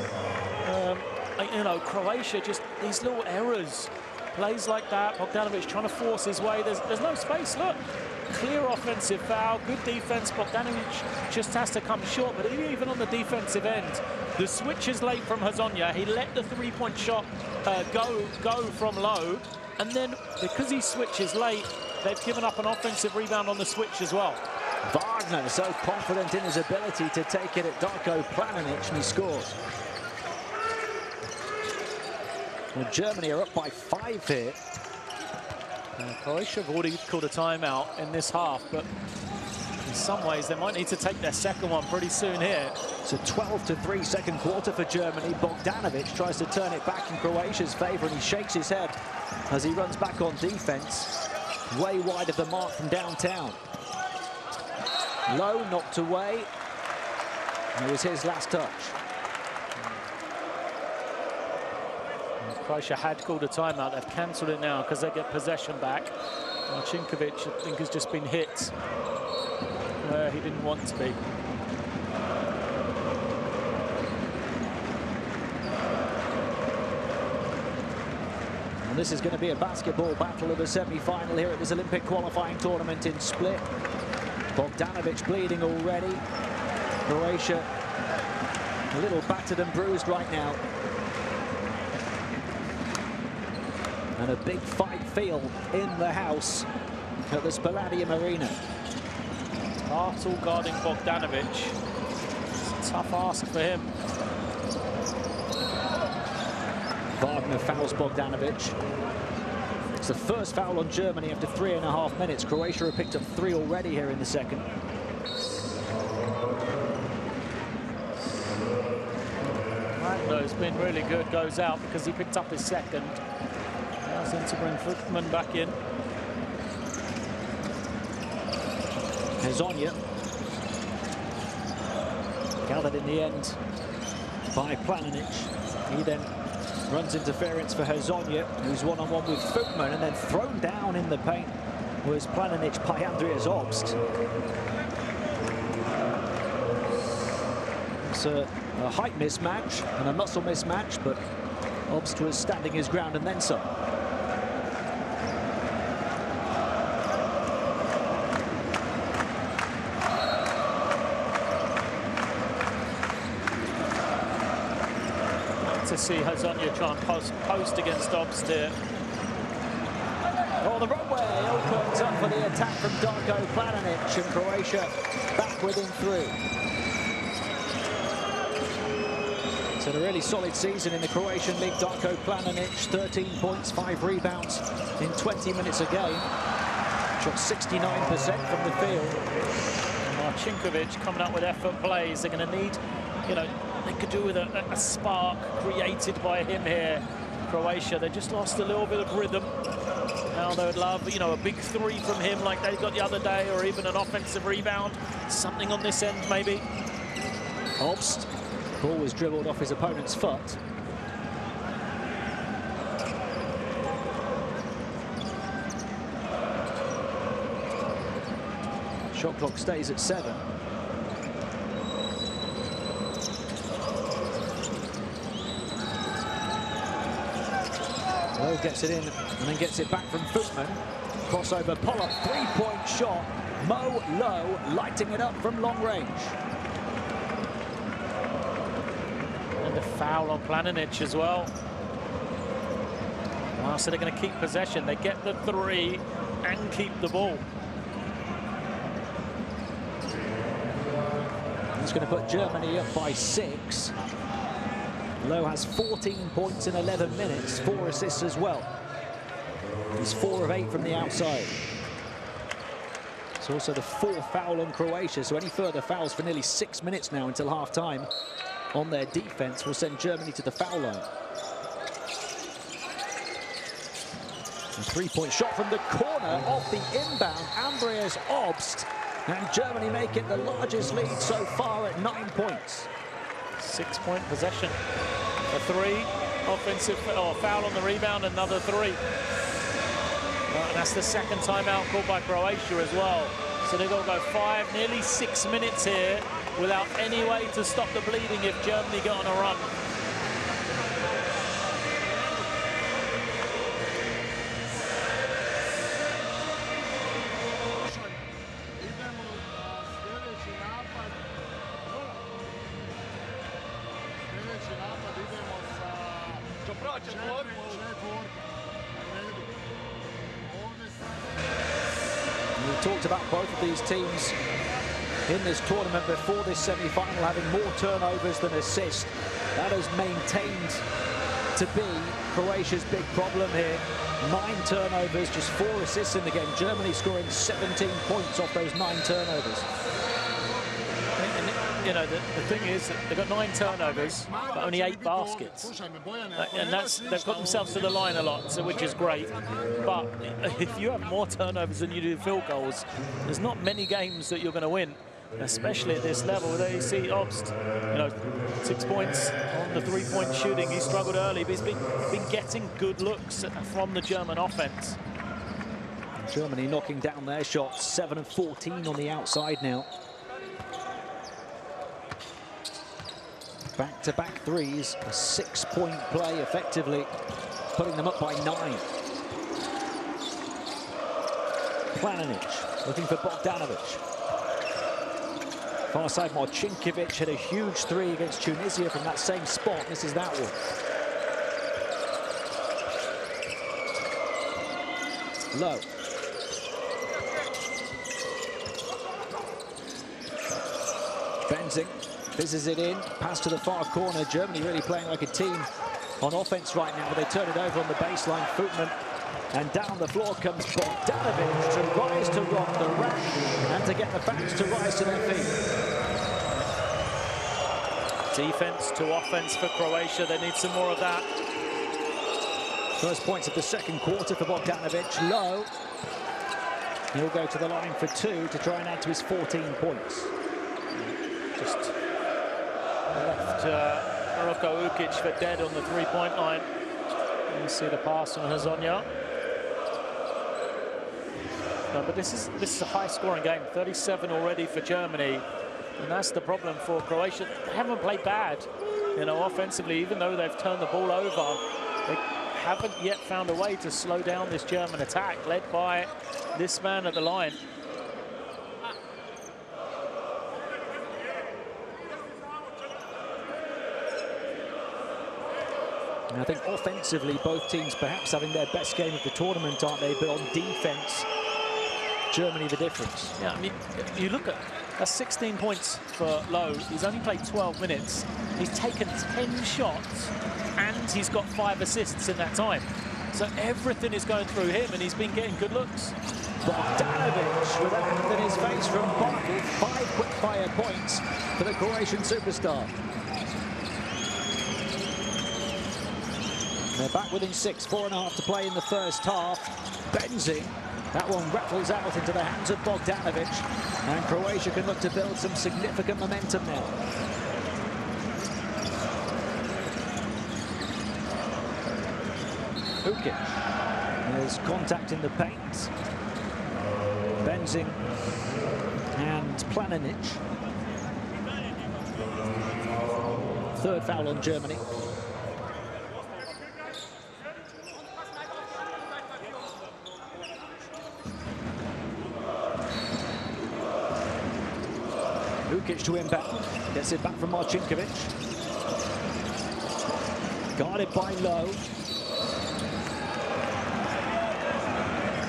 You know, Croatia just these little errors, plays like that. Bogdanovic trying to force his way. There's no space. Look, clear offensive foul, good defense. Bogdanovic just has to come short. But even on the defensive end, the switch is late from Hazonia. He let the 3-point shot go from Low, and then because he switches late, they've given up an offensive rebound on the switch as well. Wagner so confident in his ability to take it at Darko Planinic, and he scores. Well, Germany are up by 5 here. Croatia have already called a timeout in this half, but in some ways they might need to take their second one pretty soon here. It's a 12-3 second quarter for Germany. Bogdanovic tries to turn it back in Croatia's favour, and he shakes his head as he runs back on defence. Way wide of the mark from downtown. Low knocked away. It was his last touch. Croatia had called a timeout. They've cancelled it now because they get possession back. Marcinkovic, I think, has just been hit where he didn't want to be. And this is going to be a basketball battle of the semi-final here at this Olympic qualifying tournament in Split. Bogdanovic bleeding already. Croatia a little battered and bruised right now. And a big fight feel in the house at the Palladium Arena. Bartel guarding Bogdanovic. It's a tough ask for him. Wagner fouls Bogdanovic. It's the first foul on Germany after 3.5 minutes. Croatia have picked up 3 already here in the second. Rando's been really good, goes out because he picked up his second. Allows him to bring Footman back in. Hezonja. Gathered in the end by Planinic. He then runs interference for Hezonja, who's one-on-one with Footman, and then thrown down in the paint was Planinic by Andreas Obst. It's a height mismatch and a muscle mismatch, but Obst was standing his ground and then some. To see Hezonja try and post against Obst here. Oh, the runway opens up for the attack from Darko Planinic, and Croatia back within 3. It's a really solid season in the Croatian league. Darko Planinic, 13 points, 5 rebounds in 20 minutes a game. Shot 69% from the field. Marcinkovic coming up with effort plays. They're going to need, you know, they could do with a spark created by him here. Croatia, they just lost a little bit of rhythm. Now they would love, you know, a big 3 from him like they got the other day, or even an offensive rebound. Something on this end, maybe. Obst. Ball was dribbled off his opponent's foot. Shot clock stays at 7. Lowe gets it in and then gets it back from Footman. Crossover, pull-up, 3-point shot. Mo Lowe lighting it up from long range. And a foul on Planinic as well. Oh, so they're going to keep possession. They get the 3 and keep the ball. It's going to put Germany up by 6. Lowe has 14 points in 11 minutes, 4 assists as well. He's 4 of 8 from the outside. It's also the 4th foul on Croatia, so any further fouls for nearly 6 minutes now until half-time on their defense will send Germany to the foul line. A 3-point shot from the corner off the inbound, Andreas Obst, and Germany make it the largest lead so far at 9 points. 6-point possession. A 3, offensive, or foul on the rebound, another 3. And that's the second timeout called by Croatia as well. So they've got to go 5, nearly 6 minutes here without any way to stop the bleeding if Germany get on a run. We talked about both of these teams in this tournament before this semi-final having more turnovers than assists. That has maintained to be Croatia's big problem here. 9 turnovers, just 4 assists in the game. Germany scoring 17 points off those 9 turnovers. And, you know, the thing is that they've got 9 turnovers, but only 8 baskets. And they've got themselves to the line a lot, so which is great. But if you have more turnovers than you do field goals, there's not many games that you're going to win, especially at this level. There you see Obst, you know, 6 points on the 3-point shooting. He struggled early, but he's been getting good looks from the German offense. Germany knocking down their shots, 7 of 14 on the outside now. Back-to-back threes, a 6-point play effectively, putting them up by 9. Planinic looking for Bogdanovic. Far side, Marcinkovic hit a huge 3 against Tunisia from that same spot. Misses that one. Lowe. Benzing fizzes it in, pass to the far corner. Germany really playing like a team on offense right now, but they turn it over on the baseline. Footman, and down the floor comes Bogdanovic to rise to rock the rack and to get the fans to rise to their feet. Defense to offense for Croatia. They need some more of that. First points of the second quarter for Bogdanovic. Low. He'll go to the line for 2 to try and add to his 14 points. Just left Roko Ukic for dead on the three-point line. You see the pass on Hazonia. No, but this is a high-scoring game. 37 already for Germany, and that's the problem for Croatia. They haven't played bad, you know, offensively, even though they've turned the ball over. They haven't yet found a way to slow down this German attack, led by this man at the line. And I think offensively, both teams perhaps having their best game of the tournament, aren't they? But on defense, Germany the difference. Yeah, I mean, you look at that's 16 points for Lowe. He's only played 12 minutes. He's taken 10 shots, and he's got 5 assists in that time. So everything is going through him, and he's been getting good looks. Bogdanovic with a hand in his face from Bartle. 5 quick-fire points for the Croatian superstar. They're back within 6, 4.5 to play in the first half. Benzing, that one rattles out into the hands of Bogdanovic, and Croatia can look to build some significant momentum now. Ukic, there's contact in the paint. Benzing and Planinic. Third foul on Germany. Ukic to inbound, gets it back from Marcinkovic. Guarded by Lowe.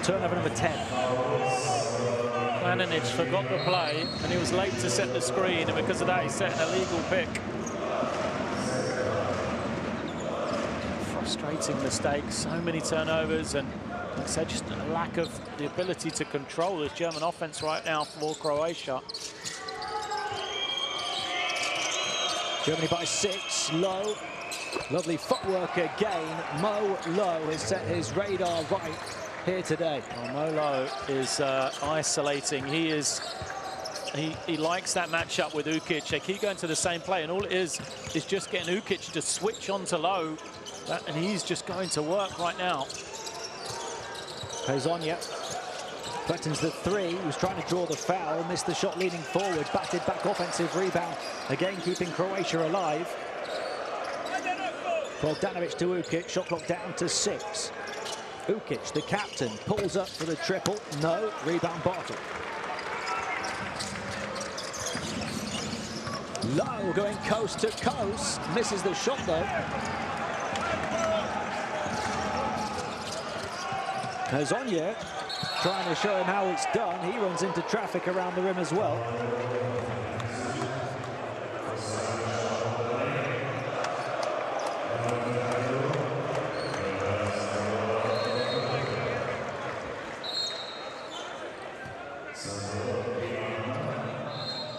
Turnover number 10. Planinic forgot the play, and he was late to set the screen, and because of that, he set an illegal pick. Frustrating mistake, so many turnovers, and like I said, just a lack of the ability to control this German offense right now for Croatia. Germany by 6, Lowe. Lovely footwork again. Mo Lowe has set his radar right here today. Well, Mo Lowe is isolating. He likes that matchup with Ukic. They keep going to the same play, and all it is just getting Ukic to switch onto Lowe, and he's just going to work right now. Hazonia threatens the 3. He was trying to draw the foul, missed the shot leaning forward, batted back offensive rebound, again keeping Croatia alive. Bogdanovic to Ukic, shot clock down to 6. Ukic, the captain, pulls up for the triple. No, rebound Bartle. Lowe going coast to coast, misses the shot though. Hazonia trying to show him how it's done. He runs into traffic around the rim as well.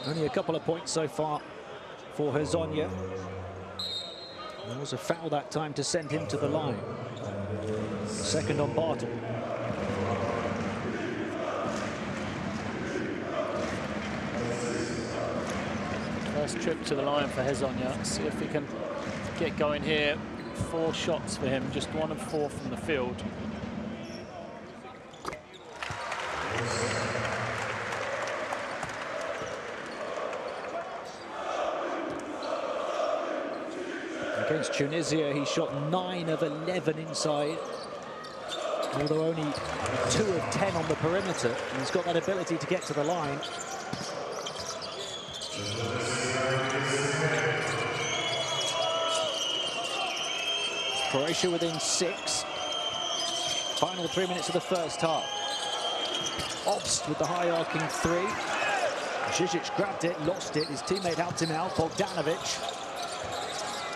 Only a couple of points so far for Hazonia. There was a foul that time to send him to the line. Second on Bartle. First trip to the line for Hazonia. See if he can get going here. 4 shots for him, just 1 of 4 from the field. Against Tunisia, he shot 9 of 11 inside, although only 2 of 10 on the perimeter. And he's got that ability to get to the line. Croatia within 6. Final 3 minutes of the first half. Obst with the high arcing 3. Žižić grabbed it, lost it. His teammate helped him out. Bogdanovic.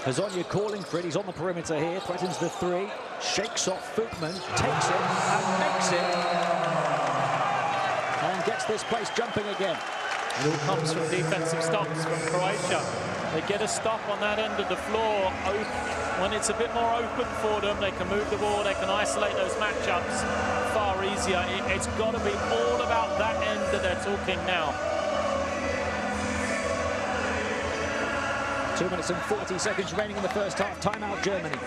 Hezonja calling for it. He's on the perimeter here. Threatens the three. Shakes off Footman. Takes it and makes it. And gets this place jumping again. It all comes from defensive stops from Croatia. They get a stop on that end of the floor. When it's a bit more open for them, they can move the ball, they can isolate those matchups far easier. It's got to be all about that end that they're talking now. 2 minutes and 40 seconds remaining in the first half. Timeout, Germany.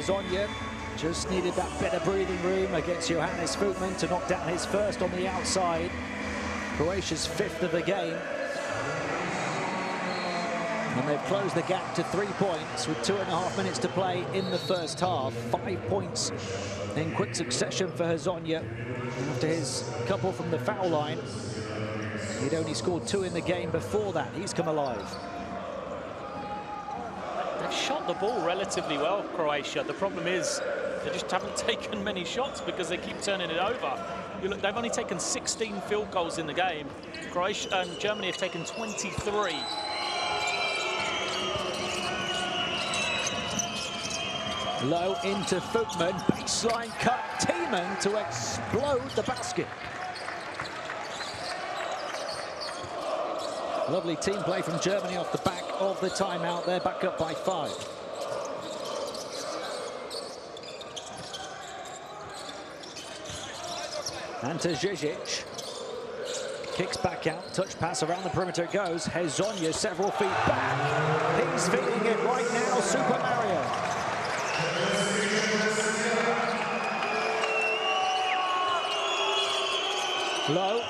Hezonja just needed that better breathing room against Johannes Footman to knock down his first on the outside. Croatia's 5th of the game. And they've closed the gap to 3 points with 2.5 minutes to play in the first half. 5 points in quick succession for Hezonja. After his couple from the foul line, he'd only scored 2 in the game before that. He's come alive. They've shot the ball relatively well, Croatia. The problem is they just haven't taken many shots because they keep turning it over. You look, they've only taken 16 field goals in the game. Croatia and Germany have taken 23. Low into Footman, baseline cut, Tiemann to explode the basket. Lovely team play from Germany off the back of the timeout. They're back up by 5. And to Žižić. Kicks back out, touch pass around the perimeter it goes. Hezonja several feet back. He's feeling it right now, Super Mario. Low.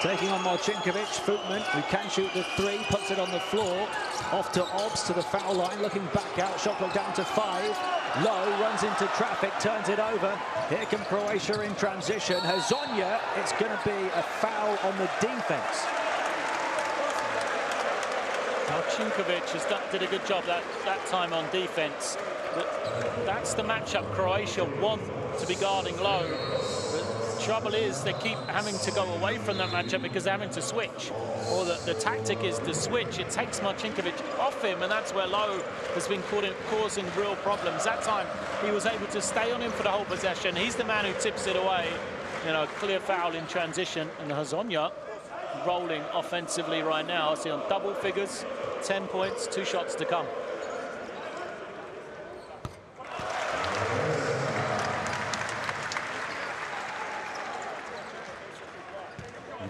Taking on Marcinkovic, Footman, who can shoot the 3, puts it on the floor. Off to Obst to the foul line, looking back out, shot clock down to 5. Low runs into traffic, turns it over. Here come Croatia in transition. Hezonja, it's going to be a foul on the defense. Marcinkovic did a good job that time on defense. That's the matchup Croatia want to be guarding Low. The trouble is they keep having to go away from that matchup because they're having to switch. Or the tactic is to switch. It takes Marcinkovic off him, and that's where Low has been causing real problems. That time he was able to stay on him for the whole possession. He's the man who tips it away. You know, clear foul in transition, and Hezonja rolling offensively right now. I see on double figures, 10 points, 2 shots to come.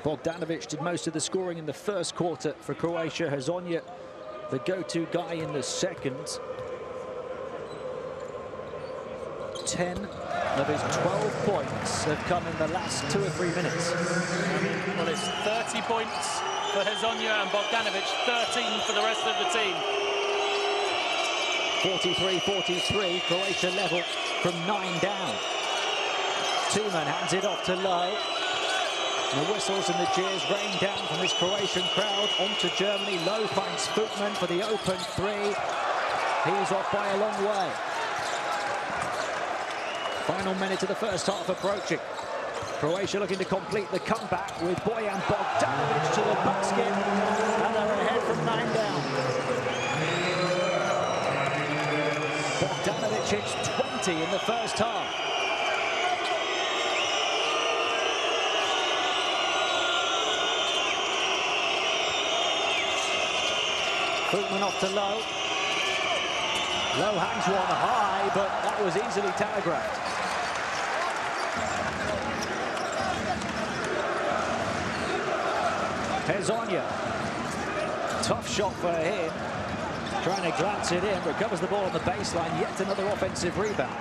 Bogdanovic did most of the scoring in the first quarter for Croatia. Hezonja, the go-to guy in the second. 10 of his 12 points have come in the last 2 or 3 minutes. Well, it's 30 points for Hezonja and Bogdanovic, 13 for the rest of the team. 43-43, Croatia level from 9 down. Tiemann hands it off to Low. The whistles and the jeers rain down from this Croatian crowd onto Germany. Low finds Footman for the open 3. He's off by a long way. Final minute of the first half approaching. Croatia looking to complete the comeback with Bojan Bogdanovic to the basket. And they're ahead from 9 down. Bogdanovic hits 20 in the first half. Footman off to Low. Low hangs one high, but that was easily telegraphed. Hezonja. Tough shot for him. Trying to glance it in, recovers the ball on the baseline. Yet another offensive rebound.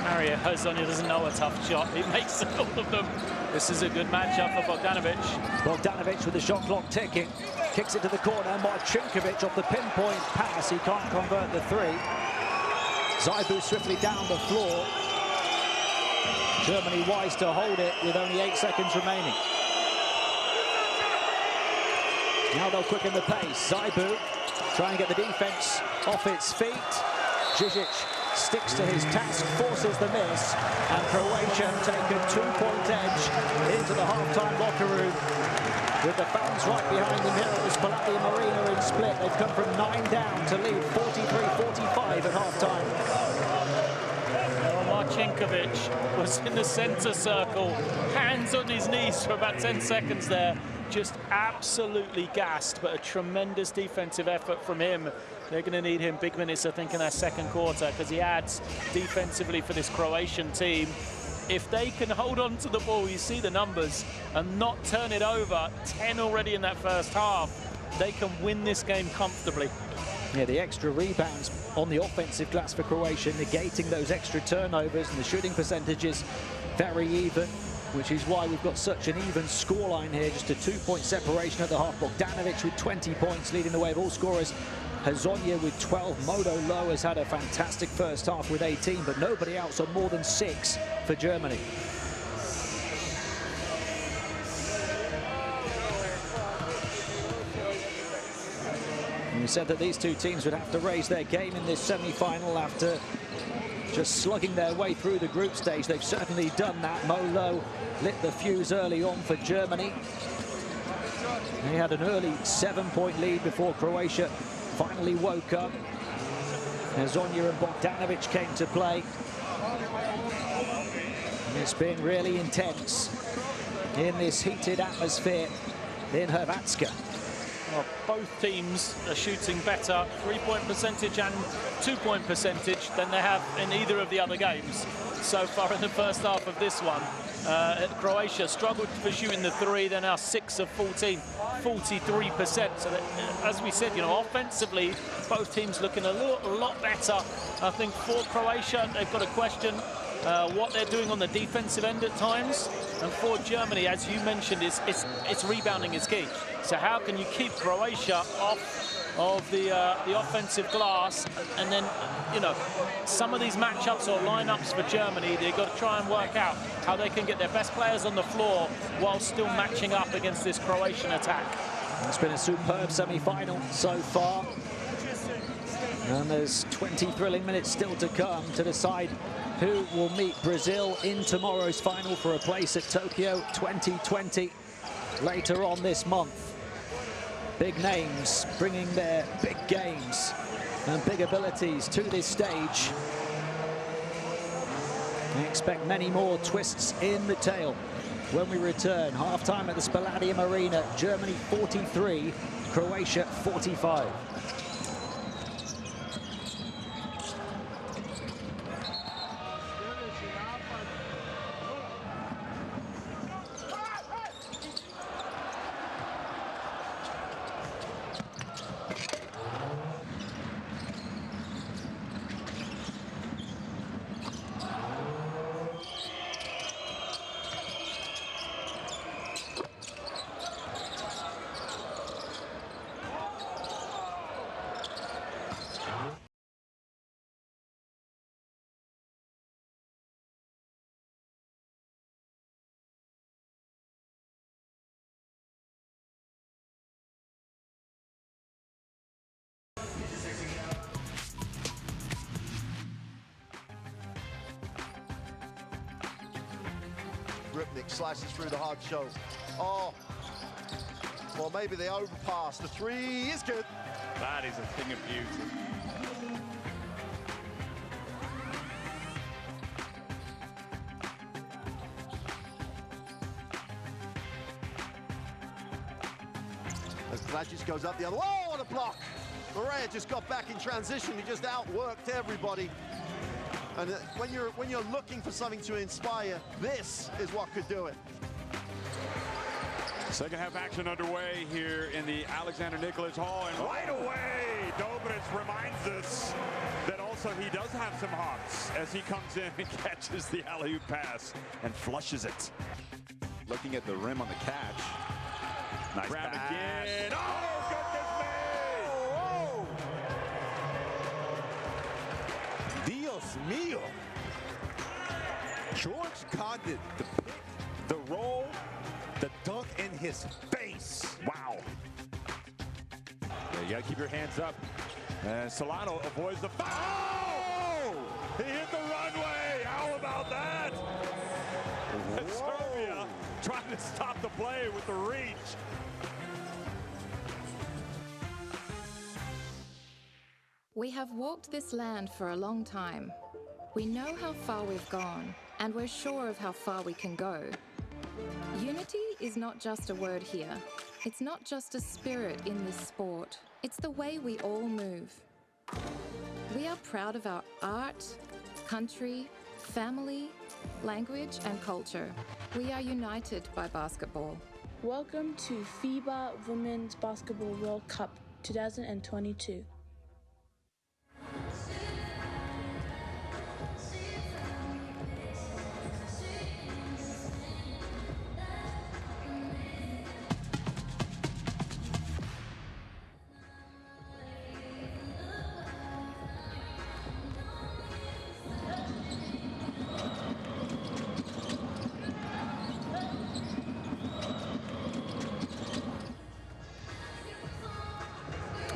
Mario Hezonja doesn't know a tough shot. He makes all of them. This is a good matchup for Bogdanovic. Bogdanovic with the shot clock ticking. Kicks it to the corner. Marcinkovic off the pinpoint pass. He can't convert the three. Zaibu swiftly down the floor. Germany wise to hold it with only 8 seconds remaining. Now they'll quicken the pace. Zaibu trying to get the defense off its feet. Žižić sticks to his task, forces the miss, and Croatia take a 2-point edge into the halftime locker room. With the fans right behind them here at the Spaladium Arena in Split, they've come from 9 down to lead 43-45 at halftime. Marcinkovic was in the center circle, hands on his knees for about 10 seconds there. Just absolutely gassed, but a tremendous defensive effort from him. They're going to need him big minutes, I think, in that second quarter, because he adds defensively for this Croatian team. If they can hold on to the ball, you see the numbers, and not turn it over, 10 already in that first half, they can win this game comfortably. Yeah, the extra rebounds on the offensive glass for Croatia, negating those extra turnovers, and the shooting percentages very even, which is why we've got such an even scoreline here. Just a 2-point separation at the half. Bogdanovic with 20 points, leading the way of all scorers. Hezonja with 12. Modo Low has had a fantastic first half with 18, but nobody else on more than 6 for Germany. And we said that these two teams would have to raise their game in this semi-final after just slugging their way through the group stage. They've certainly done that. Mo Low lit the fuse early on for Germany. They had an early 7-point lead before Croatia finally woke up. Hezonja and Bogdanovic came to play. And it's been really intense in this heated atmosphere in Hrvatska. Well, both teams are shooting better 3-point percentage and 2-point percentage than they have in either of the other games so far in the first half of this one. Croatia struggled for shooting the 3. They're now 6 of 14, 43%. So that, as we said, you know, offensively, both teams looking a lot better. I think for Croatia, they've got to question what they're doing on the defensive end at times. And for Germany, as you mentioned, it's rebounding is key. So how can you keep Croatia off of the offensive glass? And then, you know, some of these matchups or lineups for Germany, they've got to try and work out how they can get their best players on the floor while still matching up against this Croatian attack. It's been a superb semi-final so far. And there's 20 thrilling minutes still to come to decide who will meet Brazil in tomorrow's final for a place at Tokyo 2020 later on this month. Big names bringing their big games and big abilities to this stage. I expect many more twists in the tail when we return. Halftime at the Spaladium Arena. Germany 43, Croatia 45. Ripnik slices through the hard show. Oh, well, maybe they overpass. The 3 is good. That is a thing of beauty. As Dragic goes up the other. Oh, what a block! Maria just got back in transition. He just outworked everybody. And when you're looking for something to inspire, this is what could do it. Second half action underway here in the Alexander Nicholas Hall, and right away Dobric reminds us that also he does have some hops as he comes in and catches the alley-oop pass and flushes it. Looking at the rim on the catch. Nice Grab pass. again. Oh, goodness me! Dios mío. George Condon, the roll, the dunk in his face. Wow. Yeah, you gotta keep your hands up. And Solano avoids the foul. Oh! He hit the runway. How about that? Serbia trying to stop the play with the reach. We have walked this land for a long time. We know how far we've gone, and we're sure of how far we can go. Unity is not just a word here. It's not just a spirit in this sport. It's the way we all move. We are proud of our art, country, family, language, and culture. We are united by basketball. Welcome to FIBA Women's Basketball World Cup 2022.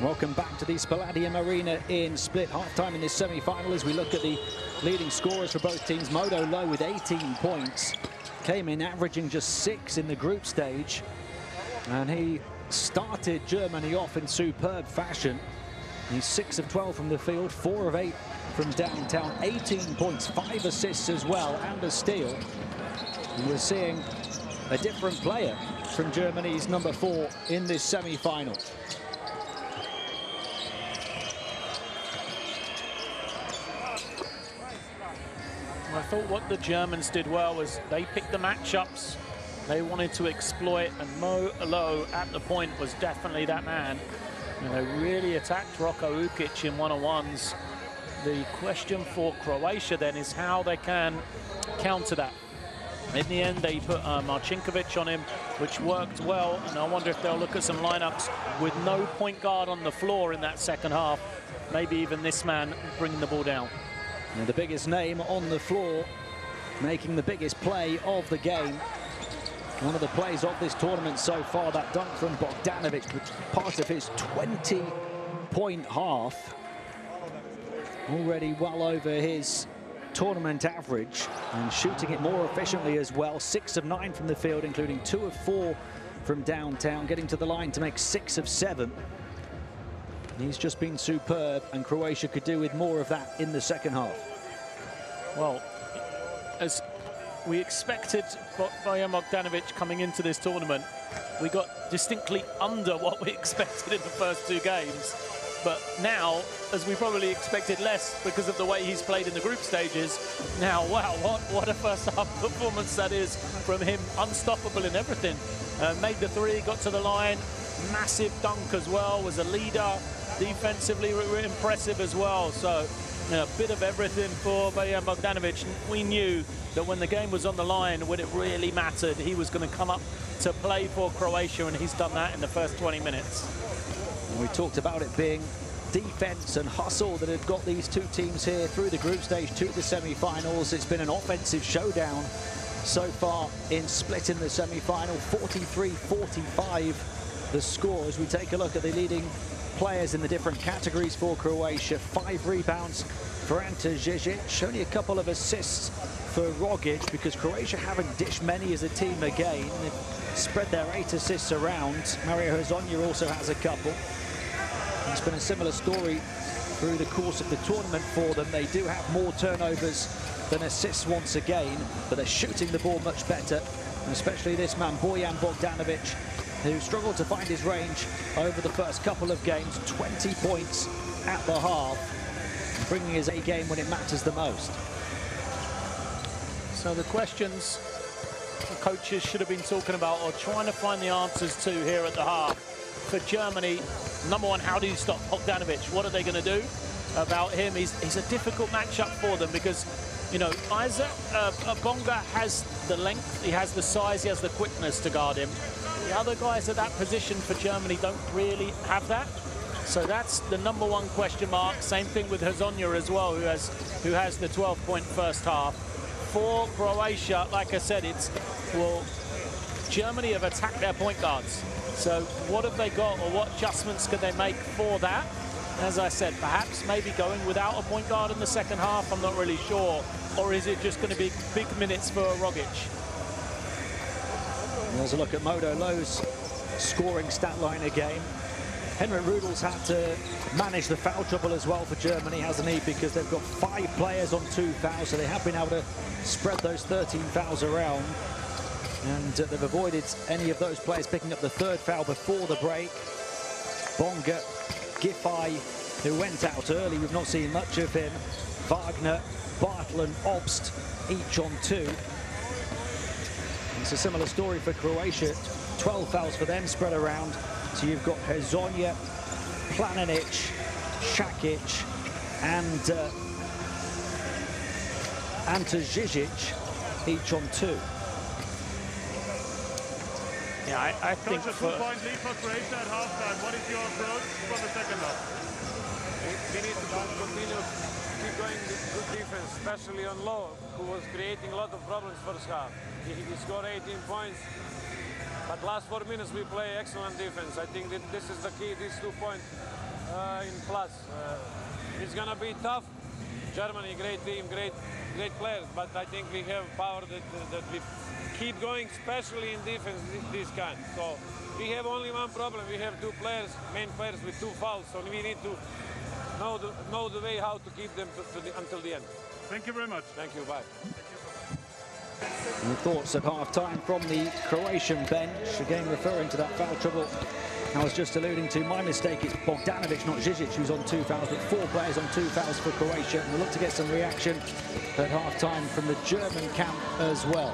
Welcome back to the Spaladium Arena in Split. Half-time in this semi-final as we look at the leading scorers for both teams. Modo Low with 18 points. Came in averaging just 6 in the group stage. And he started Germany off in superb fashion. He's 6 of 12 from the field, 4 of 8 from downtown. 18 points, 5 assists as well, and a steal. And we're seeing a different player from Germany's number 4 in this semi-final. I thought what the Germans did well was they picked the matchups they wanted to exploit, and Mo Low at the point was definitely that man. And they really attacked Roko Ukic in one-on-ones. The question for Croatia then is how they can counter that. In the end, they put Marcinkovic on him, which worked well, and I wonder if they'll look at some lineups with no point guard on the floor in that second half. Maybe even this man bringing the ball down. And the biggest name on the floor, making the biggest play of the game. One of the plays of this tournament so far, that dunk from Bogdanovic, which is part of his 20-point half. Already well over his tournament average, and shooting it more efficiently as well. 6 of 9 from the field, including 2 of 4 from downtown, getting to the line to make 6 of 7. He's just been superb, and Croatia could do with more of that in the second half. Well, as we expected Bojan Bogdanovic coming into this tournament, we got distinctly under what we expected in the first 2 games. But now, as we probably expected less because of the way he's played in the group stages, now, wow, what a first half performance that is from him. Unstoppable in everything. Made the 3, got to the line, massive dunk as well, was a leader. Defensively impressive as well. So, you know, a bit of everything for Bojan Bogdanovic. We knew that when the game was on the line, when it really mattered, he was going to come up to play for Croatia, and he's done that in the first 20 minutes. And we talked about it being defense and hustle that had got these 2 teams here through the group stage to the semi-finals. It's been an offensive showdown so far in Split in the semi-final. 43-45 the score as we take a look at the leading players in the different categories for Croatia. 5 rebounds for Ante Žižić, only a couple of assists for Rogic, because Croatia haven't dished many as a team again. They've spread their 8 assists around. Mario Hezonja also has a couple. It's been a similar story through the course of the tournament for them. They do have more turnovers than assists once again, but they're shooting the ball much better, and especially this man, Bojan Bogdanovic, who struggled to find his range over the first couple of games. 20 points at the half, bringing his A game when it matters the most. So the questions coaches should have been talking about or trying to find the answers to here at the half. For Germany, number one, how do you stop Bogdanovic? What are they going to do about him? He's a difficult matchup for them because, you know, Isaac Bonga has the length, he has the size, he has the quickness to guard him. The other guys at that position for Germany don't really have that. So that's the number one question mark. Same thing with Hazonia as well, who has the 12-point first half. For Croatia, like I said, well, Germany have attacked their point guards. So what have they got, or what adjustments can they make for that? As I said, perhaps maybe going without a point guard in the second half, I'm not really sure. Or is it just going to be big minutes for Rogic? There's a look at Modo Low's scoring stat line again. Henrik Rudol's had to manage the foul trouble as well for Germany, hasn't he? Because they've got 5 players on 2 fouls, so they have been able to spread those 13 fouls around. And they've avoided any of those players picking up the 3rd foul before the break. Bonga, Giffey, who went out early, we've not seen much of him. Wagner, Bartel and Obst, each on 2. It's a similar story for Croatia. 12 fouls for them spread around. So you've got Hazonia, Planinic, Shakic, and Ante Žižić, each on 2. Yeah, I think Coach, a 2-point lead for Croatia at halftime. What is your approach for the second half? We need to continue keep going with good defense, especially on Low, who was creating a lot of problems first half. He scored 18 points. But last 4 minutes we play excellent defense. I think that this is the key, these 2 points in plus. It's gonna be tough. Germany, great team, great players, but I think we have power that we keep going, especially in defense, this kind. So we have only one problem. We have 2 players, main players with 2 fouls, so we need to know the way how to keep them until the end. Thank you very much. Thank you, bye. And the thoughts at half-time from the Croatian bench, again referring to that foul trouble I was just alluding to. My mistake, it's Bogdanovic, not Žižić, who's on 2 fouls, but 4 players on 2 fouls for Croatia. And we'll look to get some reaction at half-time from the German camp as well.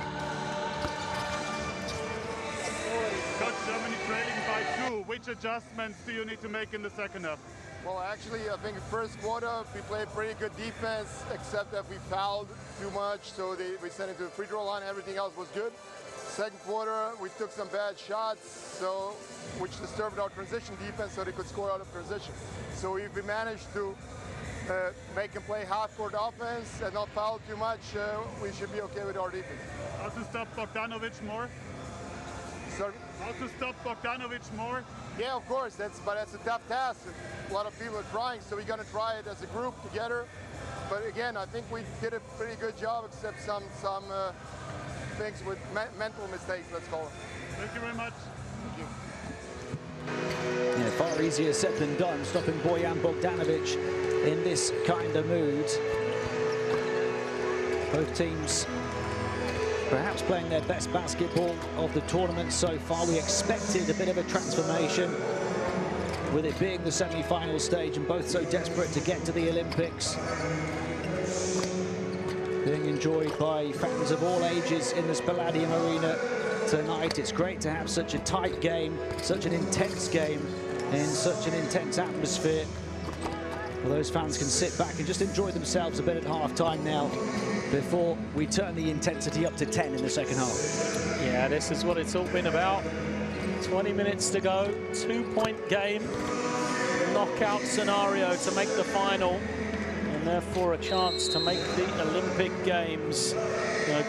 Coach, Germany trailing by 2. Which adjustments do you need to make in the second half? Well, actually, I think the first quarter we played pretty good defense, except that we fouled too much, so we sent it to the free throw line. Everything else was good. Second quarter, we took some bad shots, which disturbed our transition defense, so they could score out of transition. So if we managed to make them play half-court offense and not foul too much, we should be okay with our defense. How to stop Bogdanovic more? Sorry? How to stop Bogdanovic more? Yeah, of course, but that's a tough task. A lot of people are trying, so we're going to try it as a group together. But again, I think we did a pretty good job, except some things with mental mistakes, let's call it. Thank you very much. Thank you. Yeah, far easier said than done, stopping Bojan Bogdanovic in this kind of mood. Both teams perhaps playing their best basketball of the tournament so far. We expected a bit of a transformation with it being the semi-final stage and both so desperate to get to the Olympics. Being enjoyed by fans of all ages in the Palladium Arena tonight. It's great to have such a tight game, such an intense game in such an intense atmosphere. Well, those fans can sit back and just enjoy themselves a bit at half-time now before we turn the intensity up to 10 in the second half. Yeah, this is what it's all been about. 20 minutes to go, 2-point game, knockout scenario to make the final, and therefore a chance to make the Olympic Games.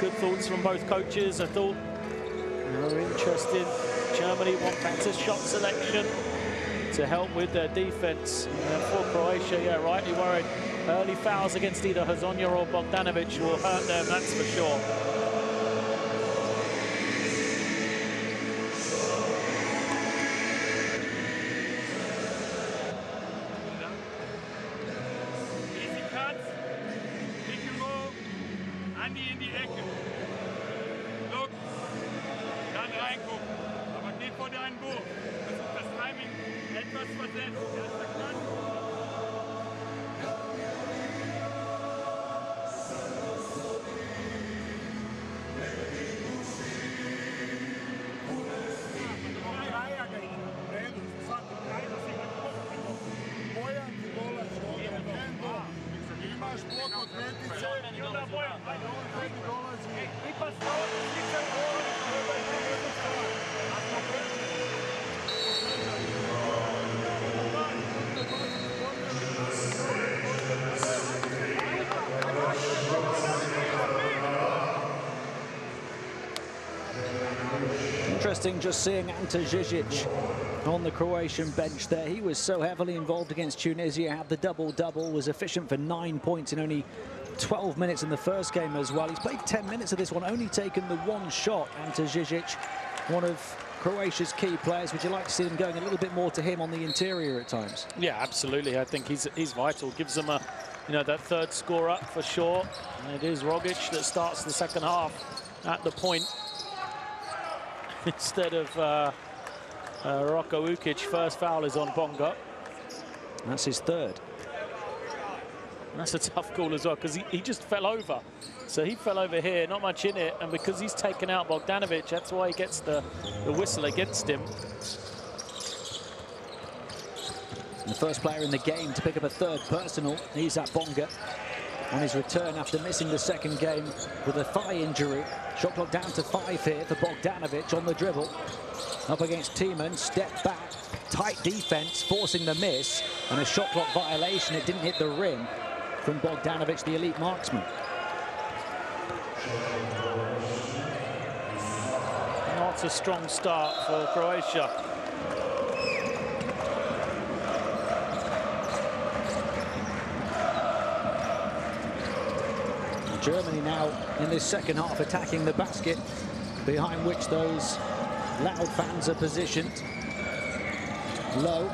Good thoughts from both coaches. I thought they were interested. Germany want better shot selection to help with their defense. And for Croatia, yeah, rightly worried. Early fouls against either Hazonia or Bogdanovic will hurt them, that's for sure. Easy cuts, pick and roll, Andi in die Ecke. Look, dann reingucken, aber nicht vor deinen Wurf. Versuch das Timing etwas versetzt. Erster Cut. Interesting just seeing Ante Žižić on the Croatian bench there. He was so heavily involved against Tunisia, had the double-double, was efficient for 9 points in only 12 minutes in the first game as well. He's played 10 minutes of this one, only taken the one shot. Ante Žižić, one of Croatia's key players. Would you like to see them going a little bit more to him on the interior at times? Yeah, absolutely. I think he's vital. Gives them a, that third score up for sure. And it is Rogic that starts the second half at the point instead of Roko Ukic. First foul is on Bonga. That's his third. And that's a tough call as well, because he just fell over. So he fell over here, not much in it, and because he's taken out Bogdanovic, that's why he gets the whistle against him. The first player in the game to pick up a third personal, he's at Bonga on his return after missing the second game with a thigh injury. Shot clock down to 5 here for Bogdanovic on the dribble. Up against Tiemann, step back, tight defense, forcing the miss, and a shot clock violation. It didn't hit the rim from Bogdanovic, the elite marksman. Not a strong start for Croatia. Germany now in this second half attacking the basket, behind which those loud fans are positioned. Low.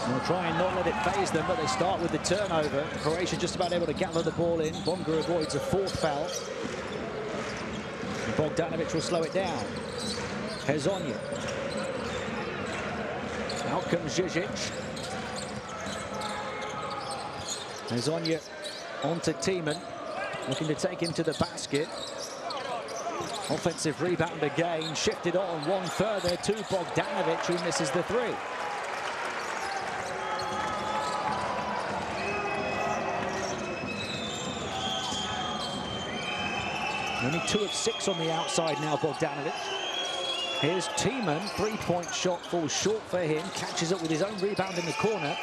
They'll try and not let it faze them, but they start with the turnover. Croatia just about able to gather the ball in. Bonga avoids a fourth foul. Bogdanovic will slow it down. Hezonja. Out comes Žižić. Hezonja onto Tiemann, looking to take him to the basket. Offensive rebound again, shifted on one further to Bogdanovic, who misses the three. Only 2 of 6 on the outside now, Bogdanovic. Here's Tiemann, three-point shot falls short for him, catches up with his own rebound in the corner.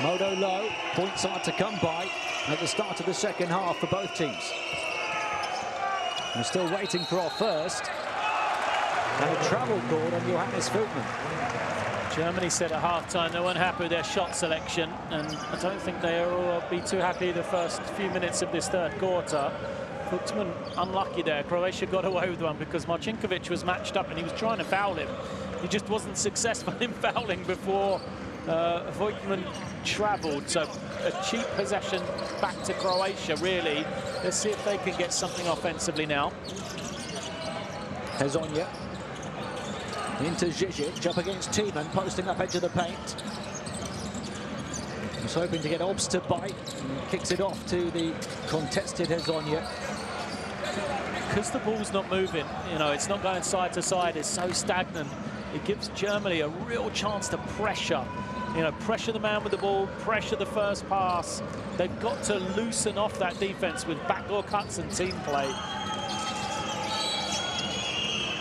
Modo low, points hard to come by at the start of the second half for both teams. We're still waiting for our first. And a travel call on Johannes Voetmann. Germany said at half-time they weren't happy with their shot selection, and I don't think they'll be too happy the first few minutes of this third quarter. Voetmann unlucky there. Croatia got away with one because Marcinkovic was matched up and he was trying to foul him. He just wasn't successful in fouling before Voetmann travelled. So a cheap possession back to Croatia, really. Let's see if they can get something offensively now. Hezonja into Žižić, up against Tiemann, posting up edge of the paint. He's hoping to get Obst to bite, and kicks it off to the contested Hezonja. Because the ball's not moving, it's not going side to side, it's so stagnant. It gives Germany a real chance to pressure. Pressure the man with the ball, pressure the first pass. They've got to loosen off that defense with backdoor cuts and team play.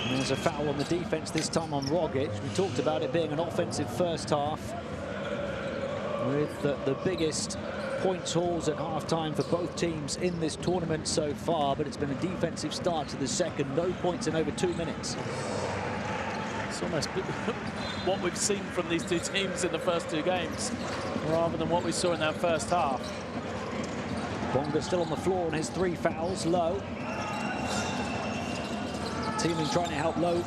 And there's a foul on the defense, this time on Rogic. We talked about it being an offensive first half with the biggest points hauls at half-time for both teams in this tournament so far, but it's been a defensive start to the second. No points in over 2 minutes. It's almost what we've seen from these two teams in the first 2 games, rather than what we saw in that first half. Bonga still on the floor on his 3 fouls. Low. Tiemann trying to help Low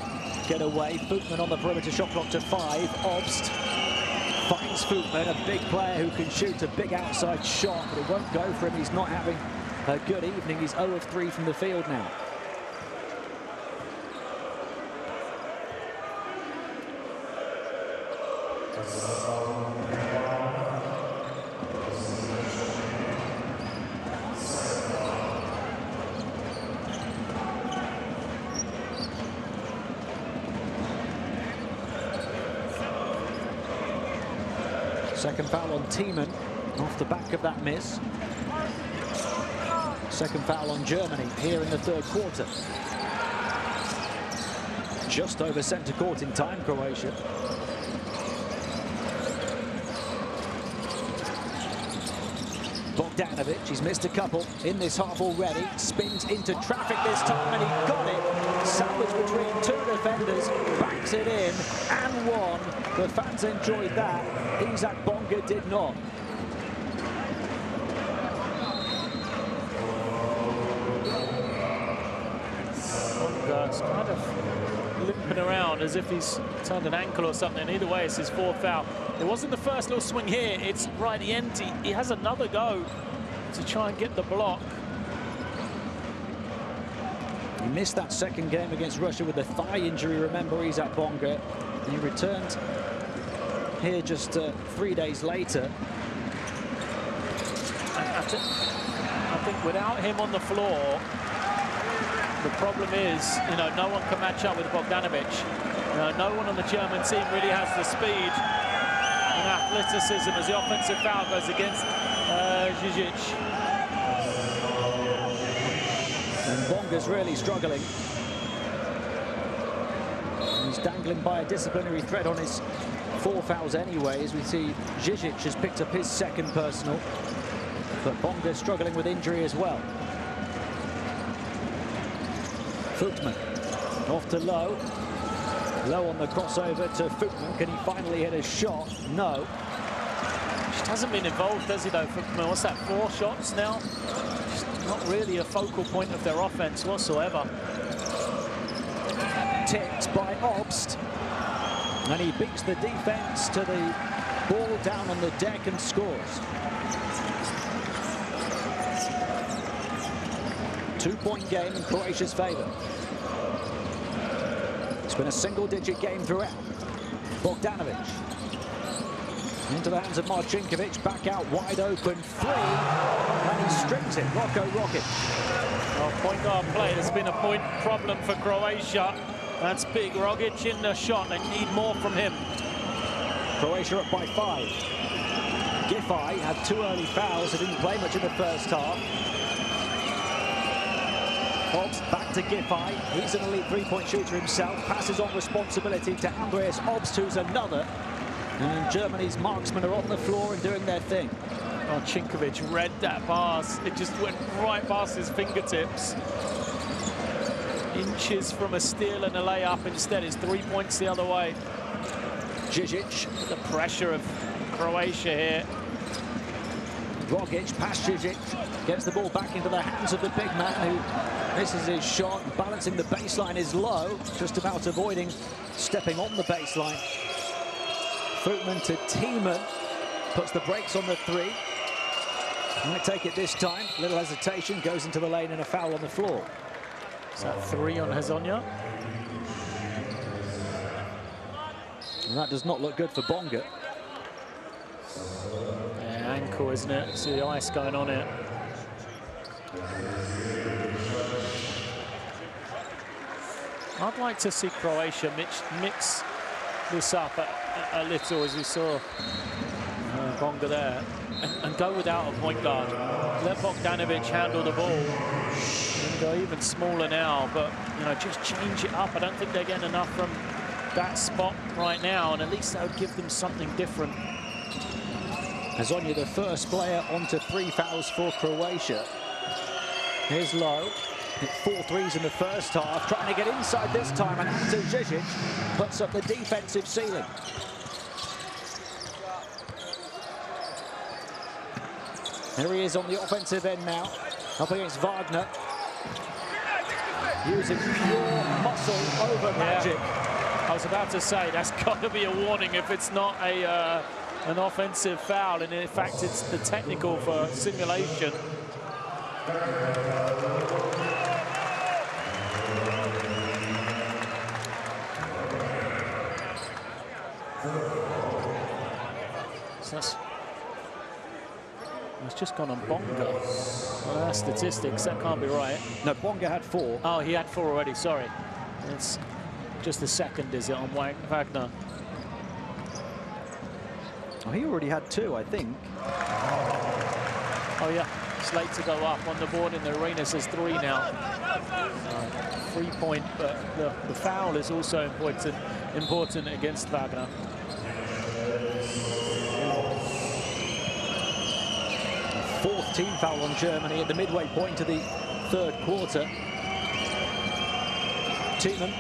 get away. Voetmann on the perimeter, shot clock to 5. Obst finds Voetmann, a big player who can shoot a big outside shot, but it won't go for him. He's not having a good evening. He's 0 of 3 from the field now. Second foul on Tiemann. off the back of that miss. Second foul on Germany here in the third quarter. Just over centre court in time, Croatia. Bogdanovic, he's missed a couple in this half already. Spins into traffic this time and he got it. Sandwich between two defenders, backs it in and one. The fans enjoyed that. Isaac Bonga did not. Bonga's kind of limping around as if he's turned an ankle or something. Either way, it's his fourth foul. It wasn't the first little swing here. It's right at the end. He has another go to try and get the block. He missed that second game against Russia with a thigh injury, remember, Isaac Bonga. And he returned here just 3 days later. I think without him on the floor, the problem is, you know, no one can match up with Bogdanovic. No one on the German team really has the speed and athleticism as the offensive foul goes against Žižić. And Bonga's really struggling. He's dangling by a disciplinary thread on his 4 fouls anyway, as we see Žižić has picked up his second personal. But Bonga's struggling with injury as well. Futman off to Low. Low on the crossover to Futman. Can he finally hit a shot? No. Just hasn't been involved, does he, though, Futman? What's that, 4 shots now? Just not really a focal point of their offense whatsoever. Tipped by Obst. And he beats the defense to the ball down on the deck and scores. 2-point game in Croatia's favour. It's been a single-digit game throughout. Bogdanovic into the hands of Marcinkovic, back out wide open, 3, and he strings it. Rocco Rocket. Well, point guard play has been a point problem for Croatia. That's big. Rogic in the shot. They need more from him. Croatia up by 5. Giffey had 2 early fouls. He didn't play much in the first half. Obst back to Giffey. He's an elite 3-point shooter himself. Passes on responsibility to Andreas Obst, who's another. And Germany's marksmen are on the floor and doing their thing. Marcinkovic read that pass. It just went right past his fingertips. Inches from a steal and a layup. Instead, it's 3 points the other way. Žižić. The pressure of Croatia here. Rogic past Žižić. Gets the ball back into the hands of the big man who misses his shot. Balancing the baseline is Low. Just about avoiding stepping on the baseline. Futman to Thiemann. Puts the brakes on the 3. Might take it this time. Little hesitation. Goes into the lane and a foul on the floor. Is that 3 on Hezonja? And that does not look good for Bonga. Yeah, ankle, isn't it? See the ice going on it. I'd like to see Croatia mix this up a little, as we saw Bonga there, and go without a point guard. Let Bogdanovic handle the ball. Go even smaller now, but you know, just change it up. I don't think they're getting enough from that spot right now, and at least that would give them something different. Hezonja, the first player onto 3 fouls for Croatia. Here's Low. Hit 4 threes in the first half, trying to get inside this time, and Ante Žižić puts up the defensive ceiling. Here he is on the offensive end now, up against Wagner. Using pure muscle over magic. I was about to say, that's got to be a warning if it's not an offensive foul, and in fact it's the technical for simulation. So it's just gone on Bonga. Well, that's statistics, that can't be right. No, Bonga had 4. Oh, he had 4 already, sorry. It's just the second, is it, on Wagner? Oh, he already had 2, I think. Oh yeah, it's late to go up on the board in the arena. Says 3 now. 3-point, but the foul is also important against Wagner. Fourth team foul on Germany at the midway point of the third quarter. Tiemann.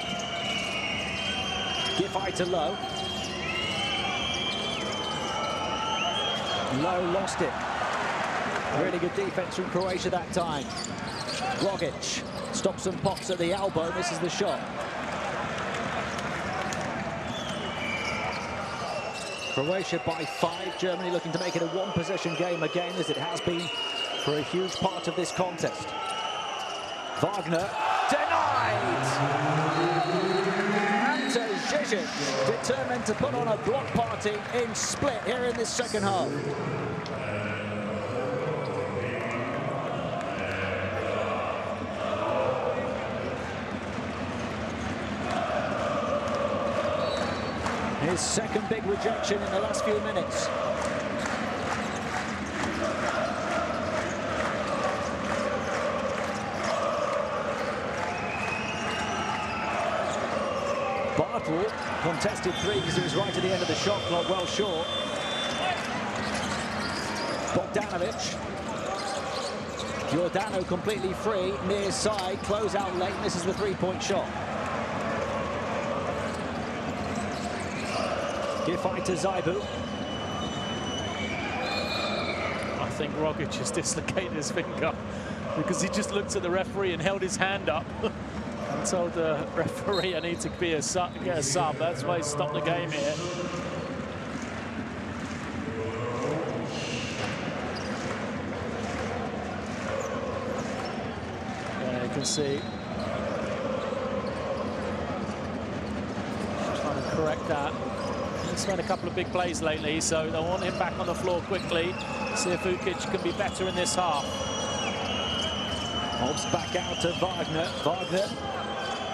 Giffey to Lowe. Lowe lost it. Really good defense from Croatia that time. Rogic stops some pops at the elbow, misses the shot. Croatia by 5, Germany looking to make it a one-possession game again, as it has been for a huge part of this contest. Wagner denied! Ante Žižić determined to put on a block party in Split here in this second half. His second big rejection in the last few minutes. Bartle contested 3 because he was right at the end of the shot clock, well short. Bogdanovic. Giordano completely free, near side, close out late, misses the 3-point shot. Giffey to Zaibu. I think Rogic has dislocated his finger because he just looked at the referee and held his hand up and told the referee, I need to be get a sub. That's why he stopped the game here. Yeah, you can see. Trying to correct that. He's made a couple of big plays lately, so they want him back on the floor quickly. See if Ukic can be better in this half. Hobbs back out to Wagner. Wagner,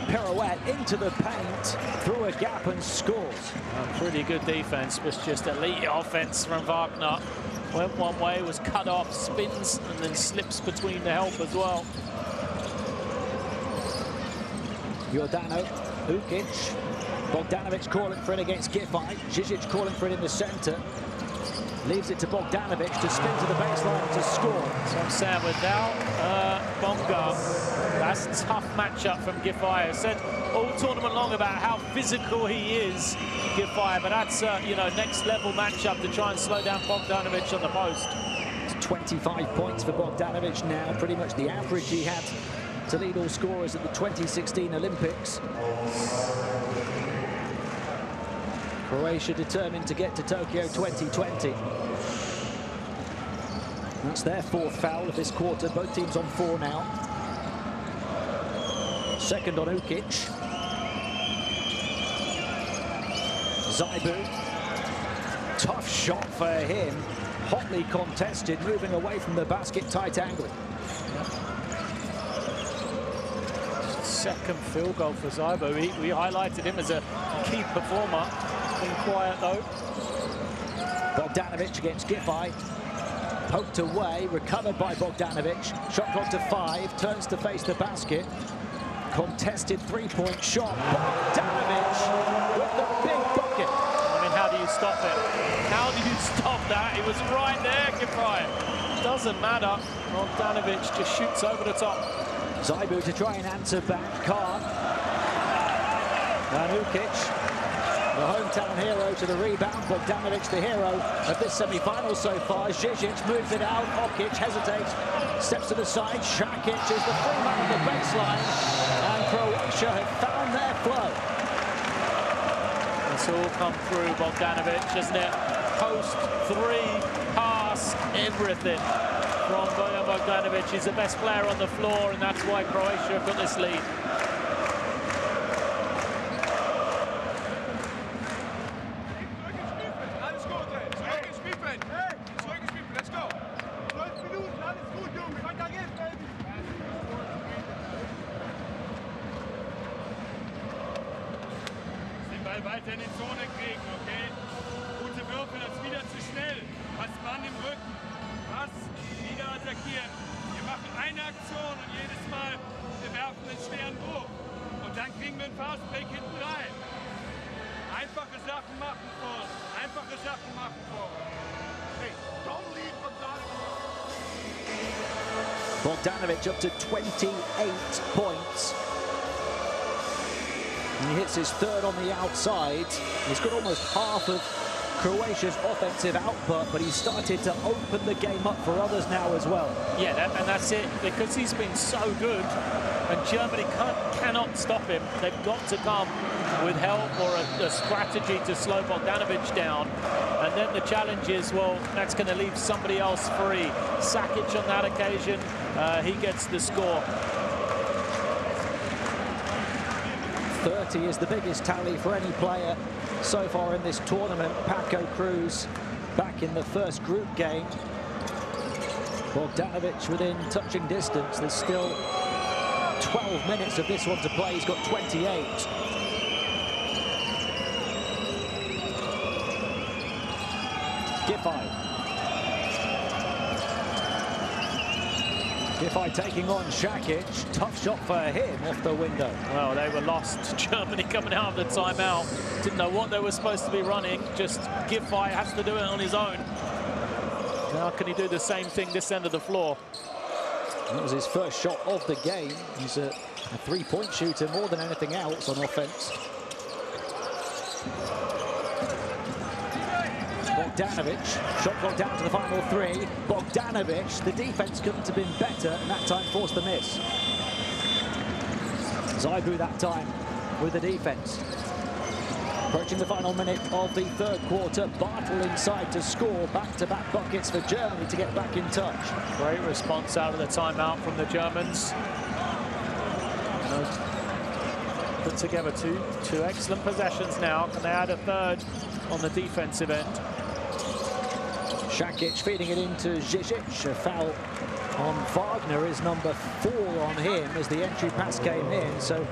pirouette into the paint, through a gap and scores. Pretty good defense, but just elite offense from Wagner. Went one way, was cut off, spins, and then slips between the help as well. Giordano, Ukic. Bogdanovic calling for it against Giffey. Žižić calling for it in the centre. Leaves it to Bogdanovic to spin to the baseline to score. So I'm saying without Bonga, that's a tough matchup from Giffey. I said all tournament long about how physical he is, Giffey, but that's next level matchup to try and slow down Bogdanovic on the post. It's 25 points for Bogdanovic now, pretty much the average he had to lead all scorers at the 2016 Olympics. Croatia determined to get to Tokyo 2020. That's their 4th foul of this quarter. Both teams on 4 now. Second on Ukic. Zaibu. Tough shot for him. Hotly contested, moving away from the basket, tight angle. Second field goal for Zaibu. We highlighted him as a key performer. Been quiet though. Bogdanovic against Giffey. Poked away, recovered by Bogdanovic. Shot clock to 5, turns to face the basket. Contested 3-point shot. Bogdanovic with the big bucket. I mean, how do you stop it? How do you stop that? It was right there, Giffey. Doesn't matter. Bogdanovic just shoots over the top. Zaibu to try and answer back. Can't. And Ukic, the hometown hero, to the rebound. Bogdanovic, the hero of this semi-final so far. Žižić moves it out. Okic hesitates, steps to the side. Šakić is the free man on the baseline. And Croatia have found their flow. It's all come through Bogdanovic, hasn't it? Post, 3, pass, everything from Bojan Bogdanovic. He's the best player on the floor, and that's why Croatia have got this lead. Weiter in die Zone kriegen, okay? Gute Würfe, das ist wieder zu schnell. Pass Mann im Rücken. Pass. wieder attackieren. Wir machen eine Aktion und jedes Mal wir werfen den schweren Wurf. Und dann kriegen wir einen Fastbreak hinten rein. Einfache Sachen machen vor. Einfache Sachen machen vor. Hey, don't leave Bogdanovic up to 28 points. And he hits his third on the outside. He's got almost half of Croatia's offensive output, but he's started to open the game up for others now as well. Yeah, and that's it, because he's been so good, and Germany cannot stop him. They've got to come with help or a strategy to slow Bogdanovic down. And then the challenge is, well, that's going to leave somebody else free. Sakic on that occasion, he gets the score. 30 is the biggest tally for any player so far in this tournament. Paco Cruz back in the first group game. Bogdanovic within touching distance. There's still 12 minutes of this one to play. He's got 28. Giffey taking on Sakic. Tough shot for him off the window. Well, they were lost. Germany coming out of the timeout. Didn't know what they were supposed to be running. Just Giffey has to do it on his own. Now can he do the same thing this end of the floor? That was his first shot of the game. He's a three-point shooter more than anything else on offense. Bogdanovic, shot clock down to the final three. Bogdanovic, the defense couldn't have been better, and that time forced the miss. Zaibu that time with the defense. Approaching the final minute of the third quarter, Bartel inside to score. Back-to-back buckets for Germany to get back in touch. Great response out of the timeout from the Germans. Put together two excellent possessions now. Can they add a third on the defensive end? Sakic feeding it into Žižić. A foul on Wagner is number 4 on him as the entry pass came in. So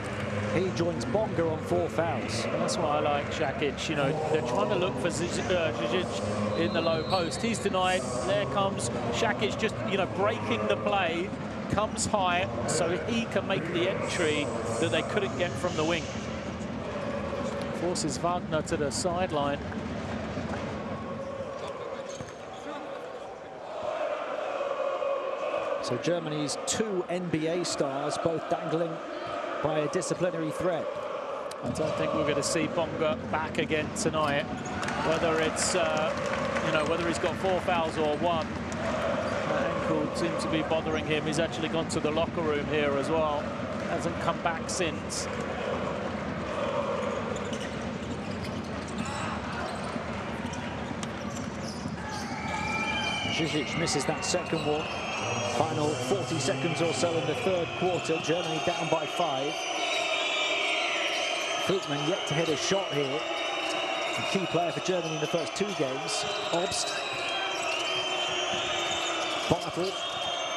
he joins Bonga on 4 fouls. And that's why I like Sakic. You know, they're trying to look for Žižić in the low post. He's denied. There comes Sakic, just, you know, breaking the play. Comes high so he can make the entry that they couldn't get from the wing. Forces Wagner to the sideline. So Germany's 2 NBA stars, both dangling by a disciplinary thread. I don't think we're going to see Bonga back again tonight. Whether it's, you know, whether he's got 4 fouls or 1. That ankle seems to be bothering him. He's actually gone to the locker room here as well. Hasn't come back since. Žižić misses that second one. Final 40 seconds or so in the third quarter. Germany down by 5. Voetman yet to hit a shot here. A key player for Germany in the first 2 games. Obst. Bartel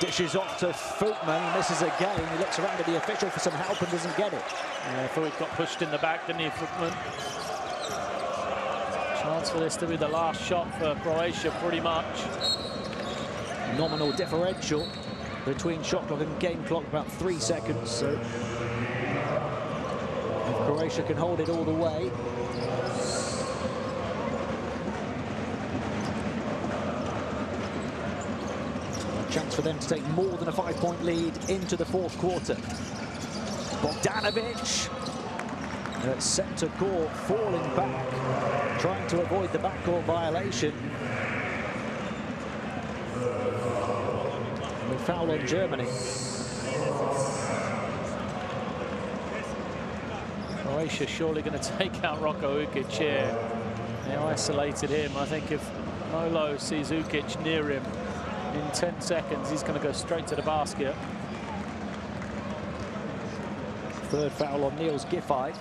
dishes off to Voetman. He misses again. He looks around at the official for some help and doesn't get it. Yeah, I thought he got pushed in the back, didn't he, Voetman? Chance for this to be the last shot for Croatia, pretty much. Nominal differential between shot clock and game clock, about 3 seconds. So if Croatia can hold it all the way. A chance for them to take more than a 5-point lead into the fourth quarter. Bogdanovic at centre court, falling back, trying to avoid the backcourt violation. The foul on Germany. Croatia surely going to take out Rocco Ukic here. They isolated him. I think if Molo sees Ukic near him in 10 seconds, he's going to go straight to the basket. Third foul on Niels Giffey.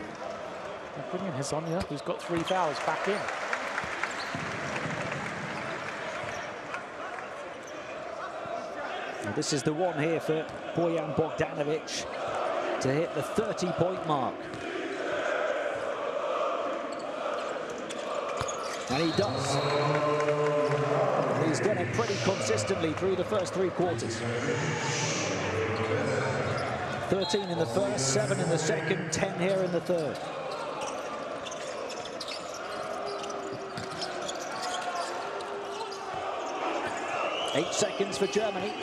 Bringing Hezonja, who's got 3 fouls, back in. This is the one here for Bojan Bogdanovic to hit the 30-point mark. And he does. has done it pretty consistently through the first 3 quarters. 13 in the first, 7 in the second, 10 here in the third. Eight seconds for Germany.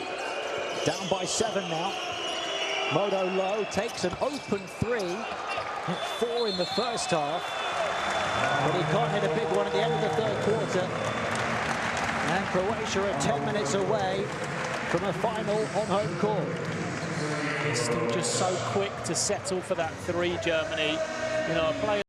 Down by 7 now. Modo Low takes an open 3. Hit 4 in the first half. But he can't hit a big one at the end of the third quarter. And Croatia are 10 minutes away from a final on home court. It's still just so quick to settle for that 3, Germany. You know, a player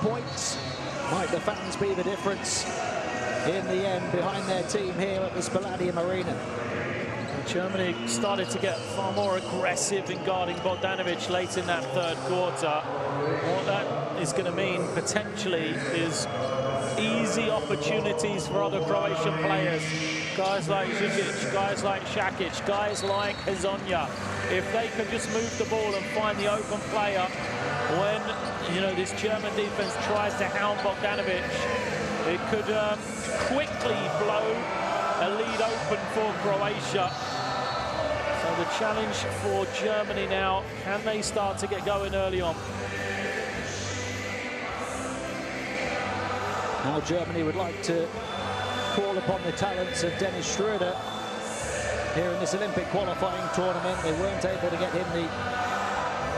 points. Might the fans be the difference in the end behind their team here at the Palladium Arena? Germany started to get far more aggressive in guarding Bogdanovic late in that third quarter. What that is going to mean potentially is easy opportunities for other Croatian players. Guys like Žižić, guys like Šakić, guys like Hezonja. If they can just move the ball and find the open player when, you know, this German defense tries to hound Bogdanovic, it could quickly blow a lead open for Croatia. So the challenge for Germany now, can they start to get going early on? Now Germany would like to call upon the talents of Dennis Schröder here in this Olympic qualifying tournament. They weren't able to get him the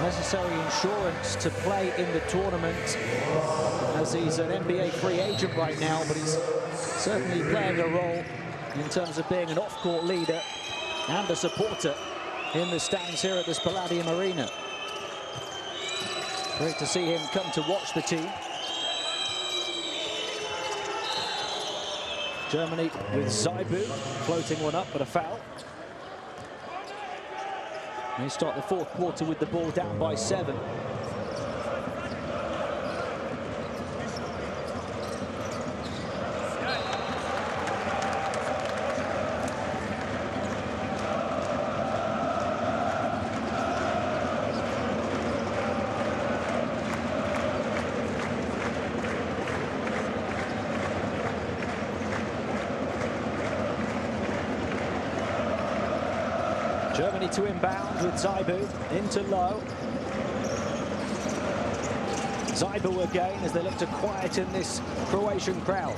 necessary insurance to play in the tournament, as he's an NBA free agent right now, but he's certainly playing a role in terms of being an off-court leader and a supporter in the stands here at this Palladium Arena. Great to see him come to watch the team. Germany with Zaibu floating one up, but a foul. They start the fourth quarter with the ball down by 7. Germany to inbound with Zaibu into Low. Zaibu again as they look to quieten this Croatian crowd.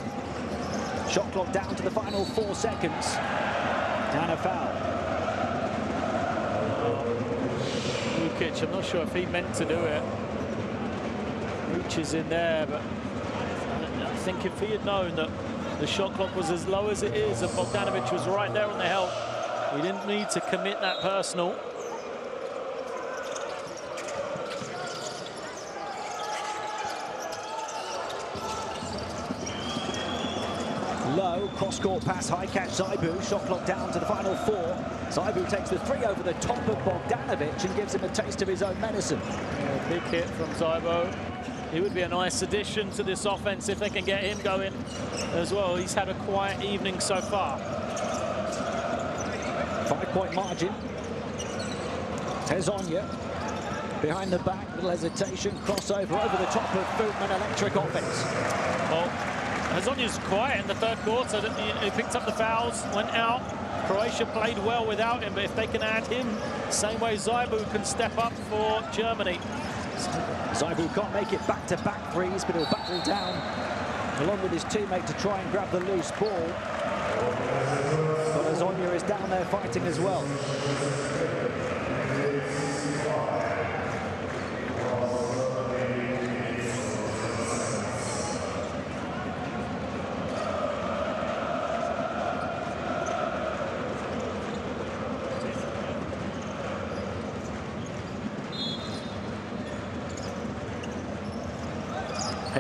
Shot clock down to the final 4 seconds. And a foul. Lukic, I'm not sure if he meant to do it. Reaches in there, but I think if he had known that the shot clock was as low as it is and Bogdanovic was right there on the help, he didn't need to commit that personal. Low, cross-court pass, high catch, Zaibu, shot clock down to the final 4. Zaibu takes the 3 over the top of Bogdanovic and gives him a taste of his own medicine. Yeah, big hit from Zaibu. He would be a nice addition to this offense if they can get him going as well. He's had a quiet evening so far. 5-point margin. Hezonja behind the back, little hesitation, crossover over the top of Bootman, electric offense. Well, Hezonja's quiet in the third quarter. He picked up the fouls, went out. Croatia played well without him, but if they can add him, same way Zaibu can step up for Germany. Zaibu can't make it back-to-back threes, but he'll battle down along with his teammate to try and grab the loose ball. Hezonja is down there fighting as well.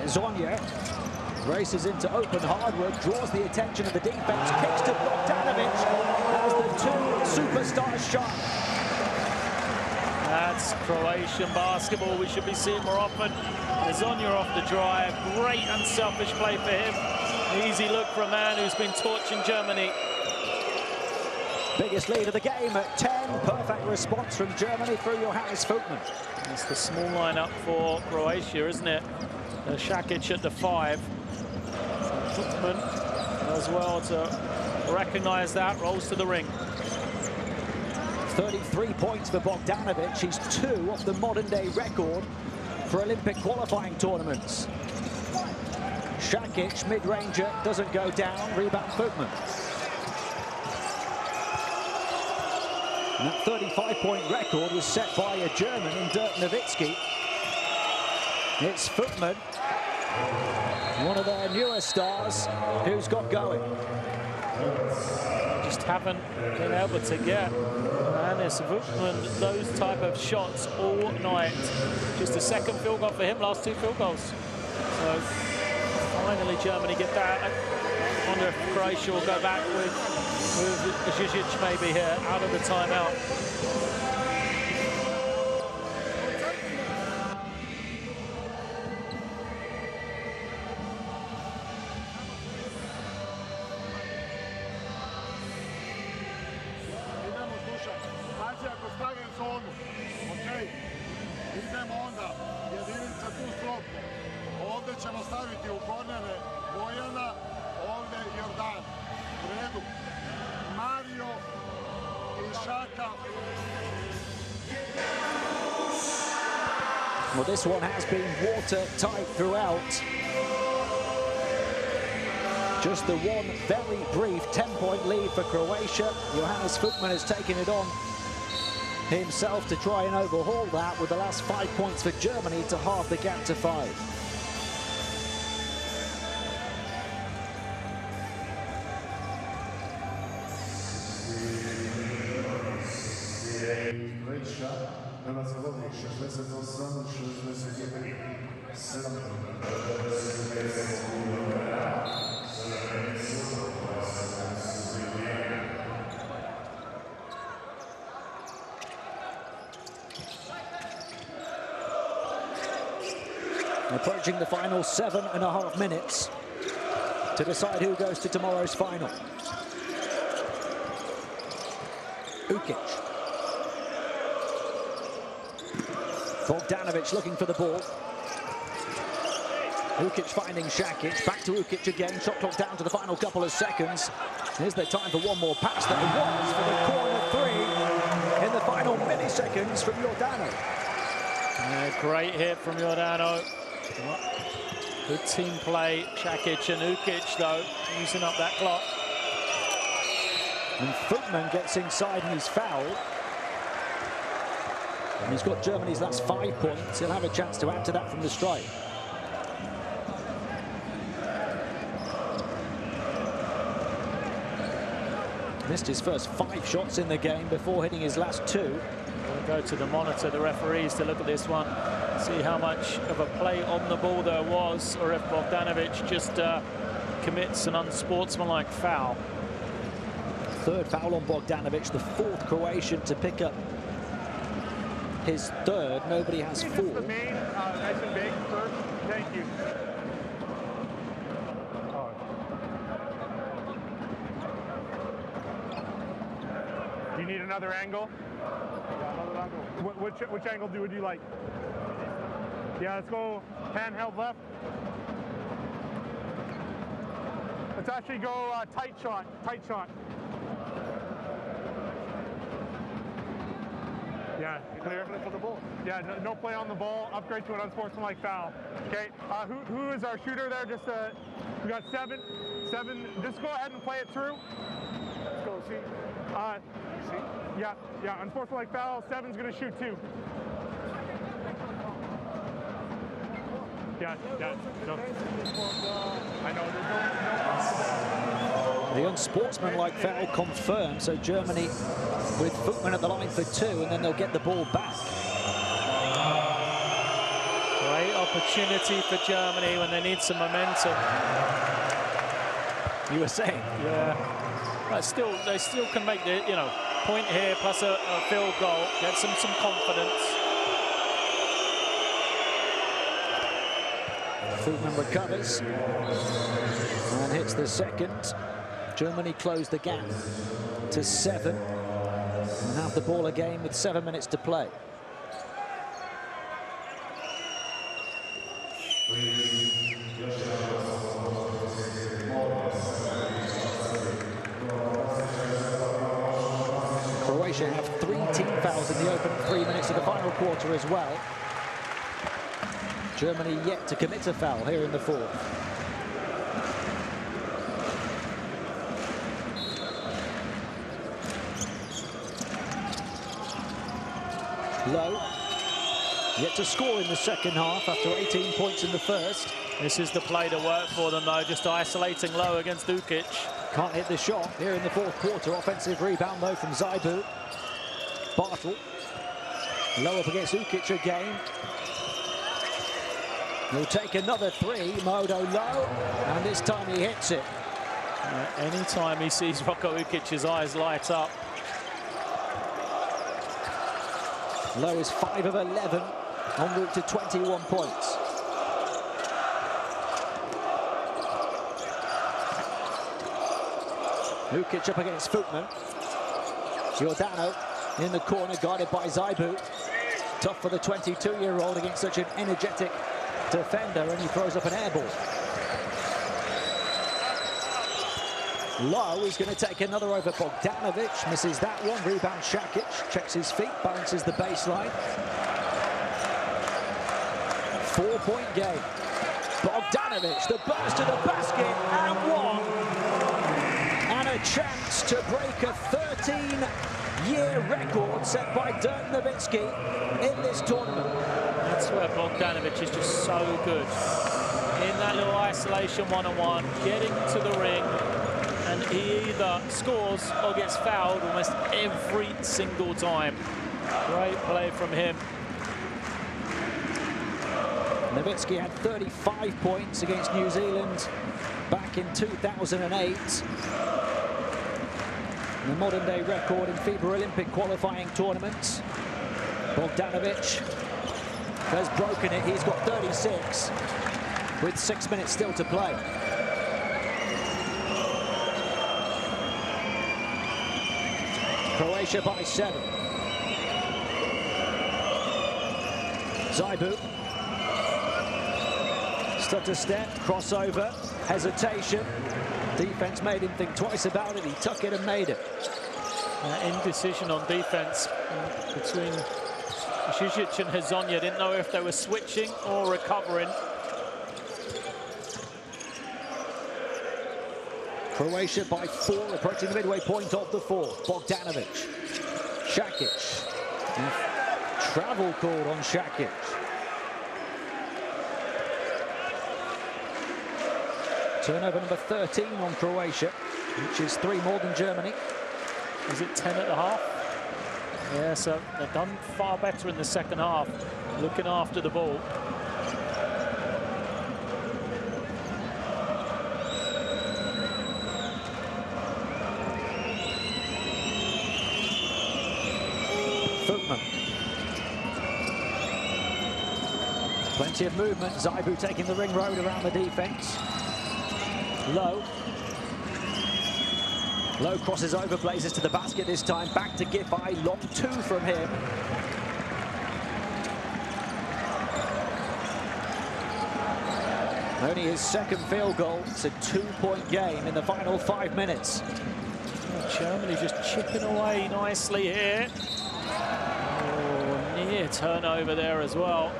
Zonia races into open hardwood, draws the attention of the defense, kicks to Bogdanovic as the two superstars shot. That's Croatian basketball we should be seeing more often. Zonia off the drive, great unselfish play for him. Easy look for a man who's been torching Germany. Biggest lead of the game at 10. Perfect response from Germany through Johannes Voetman. It's the small lineup for Croatia, isn't it? Šakić at the 5. Voetman as well to recognize that, rolls to the ring. 33 points for Bogdanovic. He's 2 off the modern-day record for Olympic qualifying tournaments. Šakić, mid-ranger, doesn't go down. Rebound Voetman. And that 35-point record was set by a German in Dirk Nowitzki. It's Voetman, one of their newer stars, who's got going. Just haven't been able to get Johannes Voetman those type of shots all night. Just a second field goal for him, last 2 field goals. So finally Germany get that. I wonder if Croatia will go back with Žižić maybe here out of the timeout. Ćemo staviti u kornere Bojana, ovdje Jordan. U redu. Mario i Šaka. Well, this one has been watertight throughout. Just the one very brief 10-point lead for Croatia. Johannes Voetman has taken it on himself to try and overhaul that with the last 5 points for Germany to halve the gap to 5. Hrvatska vodi 68-63. 7. Approaching the final 7.5 minutes to decide who goes to tomorrow's final. Ukic. Bogdanovic looking for the ball. Ukic finding Šakić. Back to Ukic again. Shot clock down to the final couple of seconds. Is there time for one more pass? That was for the corner 3 in the final milliseconds from Giordano. Yeah, great hit from Giordano. Good team play. Šakić and Ukic, though, using up that clock. And Voetman gets inside and he's fouled. And he's got Germany's last 5 points. He'll have a chance to add to that from the strike. Missed his first 5 shots in the game before hitting his last 2. We'll go to the monitor, the referees, to look at this one, see how much of a play on the ball there was, or if Bogdanovic just commits an unsportsmanlike foul. 3rd foul on Bogdanovic, the 4th Croatian to pick up his 3rd. Nobody has 4. The main, nice and big first. Thank you. Do you need another angle? Yeah, another angle. Which angle would you like? Yeah, let's go handheld left. Let's actually go tight shot. Yeah, clear. Play for the ball. Yeah, no play on the ball. Upgrade to an unsportsmanlike foul. Okay, who is our shooter there? Just we got 7. Just go ahead and play it through. Let's go. See. Yeah. Unsportsmanlike foul. 7's gonna shoot 2. Yeah. No. I know. There's no. The unsportsmanlike foul confirmed, so Germany with Voetman at the line for 2, and then they'll get the ball back. Great opportunity for Germany when they need some momentum. You were saying? Yeah. But still, they still can make the, you know, point here plus a field goal, get some confidence. Footman recovers and hits the second. Germany closed the gap to 7 and have the ball again with 7 minutes to play. Croatia have 3 team fouls in the opening 3 minutes of the final quarter as well. Germany yet to commit a foul here in the fourth. Low, yet to score in the second half after 18 points in the first. This is the play to work for them, though, just isolating Low against Ukic. Can't hit the shot here in the fourth quarter. Offensive rebound, though, from Zaibu. Bartel. Low up against Ukic again. He'll take another three. Modo Low, and this time he hits it. Anytime he sees Rocco Ukic's eyes light up. Low is 5 of 11, en route to 21 points. Ukic up against Footman. Giordano in the corner, guarded by Zaibu. Tough for the 22-year-old against such an energetic defender, and he throws up an air ball. Low is going to take another over Bogdanovic, misses that one. Rebound Shakic, checks his feet, balances the baseline. 4-point game. Bogdanovic, the burst to the basket, and one. And a chance to break a 13-year record set by Dirk Nowitzki in this tournament. That's where Bogdanovic is just so good. In that little isolation one-on-one, getting to the ring, and he either scores or gets fouled almost every single time. Great play from him. Nowitzki had 35 points against New Zealand back in 2008. The modern-day record in FIBA Olympic Qualifying Tournament. Bogdanovic has broken it. He's got 36 with 6 minutes still to play. Croatia by 7. Zaibu. Stutter step, crossover, hesitation. Defense made him think twice about it. He took it and made it. Indecision on defense between Žižić and Hezonja. Didn't know if they were switching or recovering. Croatia by 4, approaching the midway point of the fourth. Bogdanovic, Shakic. Travel called on Shakic. Turnover number 13 on Croatia, which is 3 more than Germany. Is it 10 at the half? Yeah, so they've done far better in the second half, looking after the ball. Footman. Plenty of movement. Zaibu taking the ring road around the defense. Low. Low crosses over, blazes to the basket this time. Back to Giffey. Lob 2 from him. Only his second field goal. It's a 2-point game in the final 5 minutes. Germany just chipping away nicely here. Oh, near turnover there as well.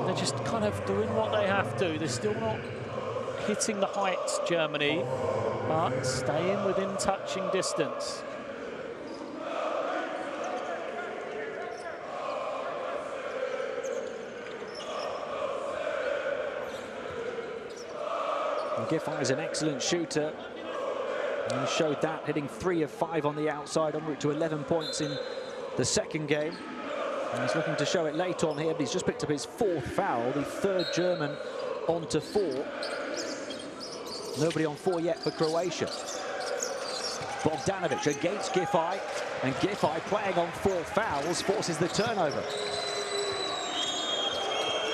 They're just kind of doing what they have to. They're still not hitting the heights, Germany, but staying within touching distance. Giffey is an excellent shooter. And he showed that, hitting 3 of 5 on the outside, en route to 11 points in the second game. He's looking to show it late on here, but he's just picked up his 4th foul, the 3rd German onto 4. Nobody on 4 yet for Croatia. Bogdanovic against Giffey, and Giffey playing on 4 fouls forces the turnover.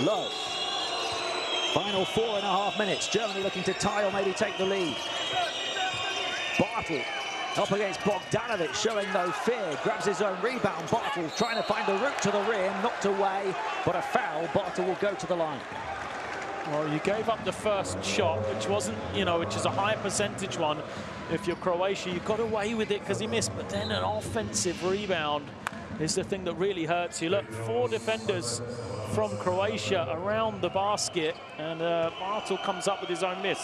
Low. Final 4.5 minutes. Germany looking to tie or maybe take the lead. Bartel up against Bogdanovic, showing no fear. Grabs his own rebound. Bartel trying to find a route to the rim, knocked away, but a foul. Bartel will go to the line. Well, you gave up the first shot, which wasn't, which is a high percentage one. If you're Croatia, you got away with it because he missed, but then an offensive rebound is the thing that really hurts you. Look, 4 defenders from Croatia around the basket, and Bartel comes up with his own miss.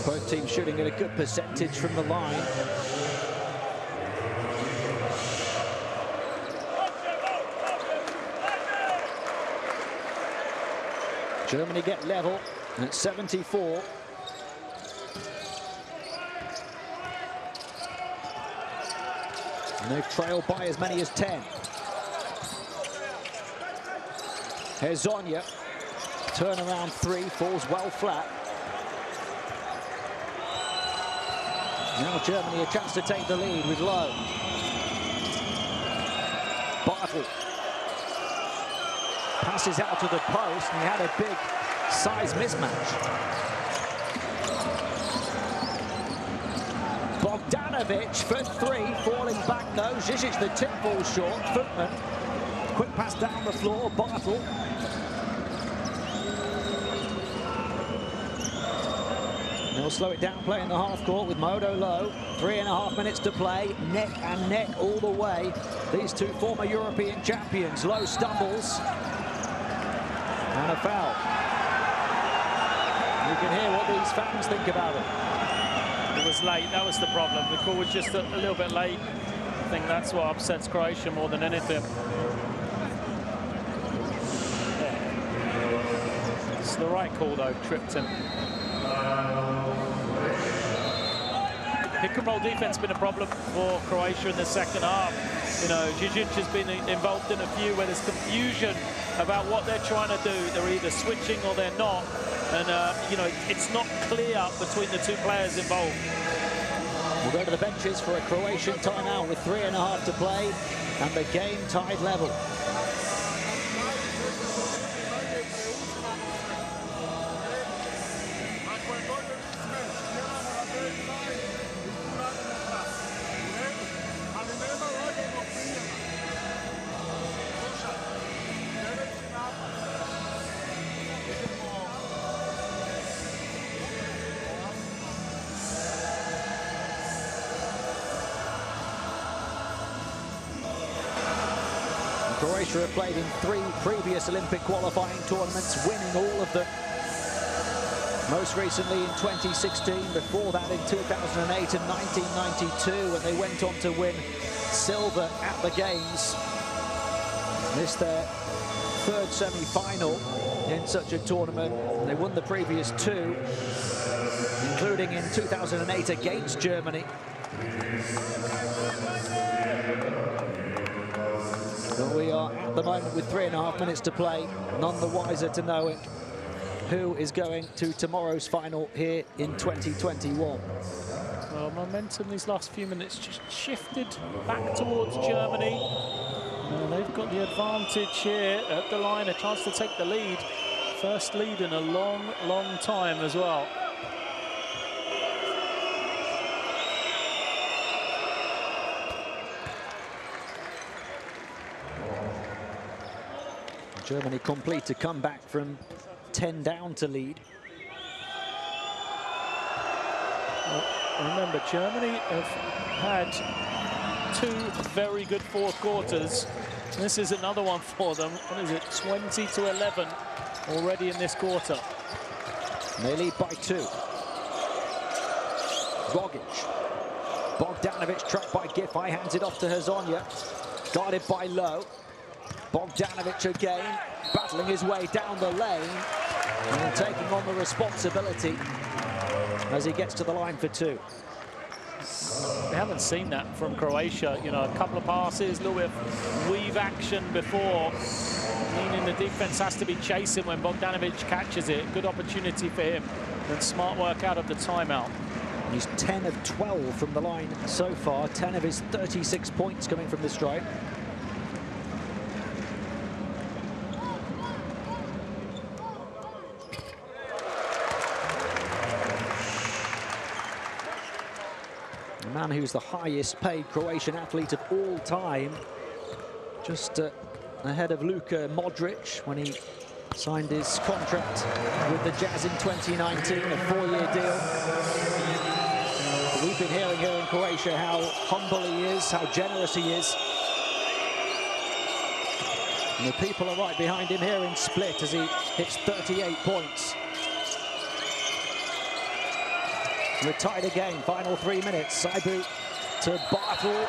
Both teams shooting at a good percentage from the line. Germany get level at 74. And they've trailed by as many as 10. Hezonja, turnaround 3, falls well flat. Now Germany a chance to take the lead with Low. Bartel passes out to the post, and he had a big size mismatch. Bogdanovic for 3, falling back though. Žižić, the tip falls short. Footman, quick pass down the floor. Bartel. They'll slow it down, play in the half court with Modo Low. 3.5 minutes to play, neck and neck all the way. These two former European champions. Low stumbles. And a foul. You can hear what these fans think about it. It was late, that was the problem. The call was just a little bit late. I think that's what upsets Croatia more than anything. Yeah. It's the right call though, tripped him. Pick and roll defense has been a problem for Croatia in the second half. Žižić has been involved in a few where there's confusion about what they're trying to do. They're either switching or they're not. And, it's not clear between the 2 players involved. We'll go to the benches for a Croatian timeout with 3.5 to play and the game tied level. Croatia have played in 3 previous Olympic qualifying tournaments, winning all of them. Most recently in 2016, before that in 2008 and 1992, when they went on to win silver at the Games. This their 3rd semi-final in such a tournament. They won the previous 2, including in 2008 against Germany. But we are at the moment with 3.5 minutes to play, none the wiser to know it. Who is going to tomorrow's final here in 2021? Well, momentum these last few minutes just shifted back towards Germany. They've got the advantage here at the line, a chance to take the lead. First lead in a long, long time as well. Germany complete to come back from 10 down to lead. Well, remember, Germany have had 2 very good 4th quarters. This is another one for them. What is it, 20-11 already in this quarter. They lead by 2. Rogic. Bogdanovic trapped by Giffey, hands it off to Hezonja. Guarded by Lowe. Bogdanovic again, battling his way down the lane and taking on the responsibility as he gets to the line for 2. We haven't seen that from Croatia. You know, a couple of passes, a little bit of weave action before, meaning the defense has to be chasing when Bogdanovic catches it. Good opportunity for him, and smart work out of the timeout. He's 10 of 12 from the line so far, 10 of his 36 points coming from the stripe. The man who's the highest paid Croatian athlete of all time, just ahead of Luka Modric when he signed his contract with the Jazz in 2019, a 4-year deal. We've been hearing here in Croatia how humble he is, how generous he is. And the people are right behind him here in Split as he hits 38 points. We're tied again, final 3 minutes. Saibu to Bartel.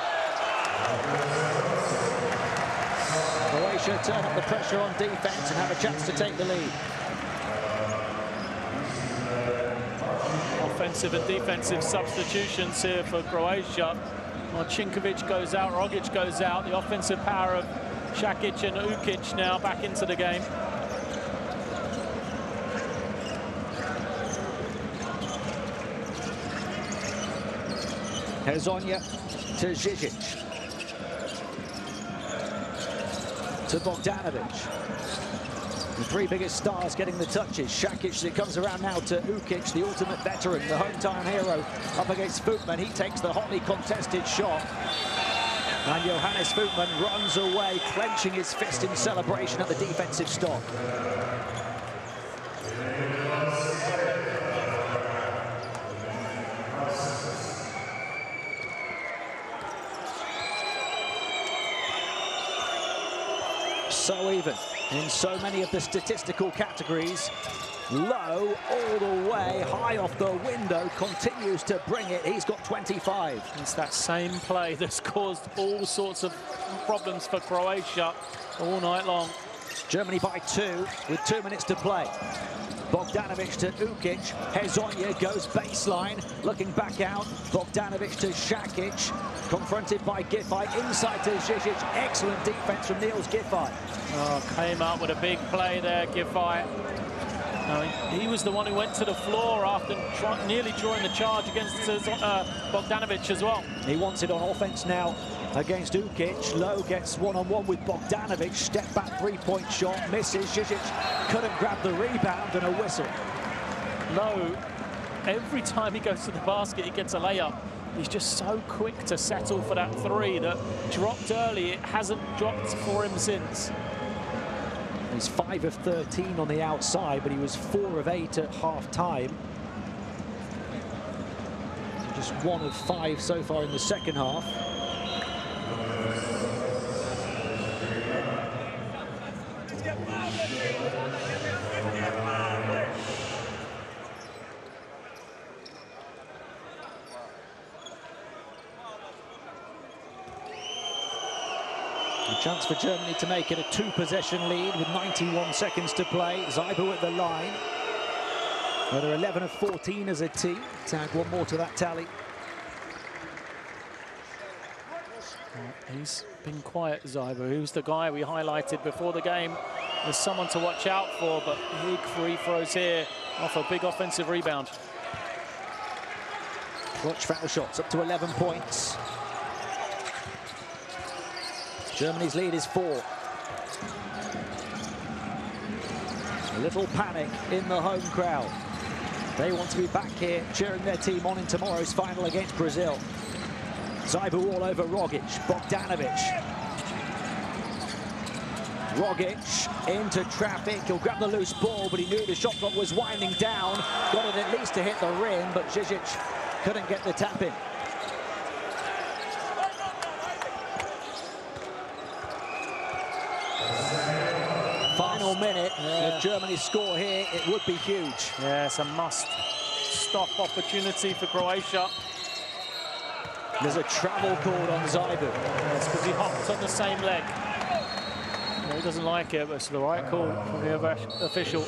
Croatia turn up the pressure on defense and have a chance to take the lead. Offensive and defensive substitutions here for Croatia. Marcinkovic goes out, Rogic goes out. The offensive power of Šakić and Ukić now back into the game. Hezonja to Žižić. To Bogdanovic. The 3 biggest stars getting the touches. Šakić, it comes around now to Ukić, the ultimate veteran, the hometown hero, up against Futman. He takes the hotly contested shot. And Johannes Futman runs away, clenching his fist in celebration at the defensive stop. So even in so many of the statistical categories. Low all the way, high off the window, continues to bring it. He's got 25. It's that same play that's caused all sorts of problems for Croatia all night long. Germany by 2 with 2 minutes to play. Bogdanovic to Ukić. Hezonja goes baseline, looking back out. Bogdanovic to Šakić, confronted by Giffey. Inside to Žižić. Excellent defense from Niels Giffey. Oh, came up with a big play there, Giffey. He was the one who went to the floor after nearly drawing the charge against Bogdanovic as well. He wants it on offense now against Ukić. Lowe gets one-on-one with Bogdanovic. Step back three-point shot, misses. Žižić couldn't grab the rebound, and a whistle. Lowe, every time he goes to the basket, he gets a layup. He's just so quick to settle for that 3 that dropped early. It hasn't dropped for him since. He's 5 of 13 on the outside, but he was 4 of 8 at half-time. So just 1 of 5 so far in the second half. A chance for Germany to make it a 2-possession lead with 91 seconds to play. Saibu at the line. Well, they're 11 of 14 as a team. Tag one more to that tally. He's been quiet, Saibu. He was the guy we highlighted before the game. There's someone to watch out for, but big free throws here off a big offensive rebound. Clutch foul shots up to 11 points. Germany's lead is 4. A little panic in the home crowd. They want to be back here cheering their team on in tomorrow's final against Brazil. Saibu all over Rogic. Bogdanovic. Rogic into traffic. He'll grab the loose ball, but he knew the shot clock was winding down. Got it at least to hit the rim, but Žižić couldn't get the tap in. Final minute. If Germany score here, it would be huge. Yeah, it's a must-stop opportunity for Croatia. There's a travel called on Zaibu. Yes, because he hopped on the same leg. No, he doesn't like it, but it's the right call from the official.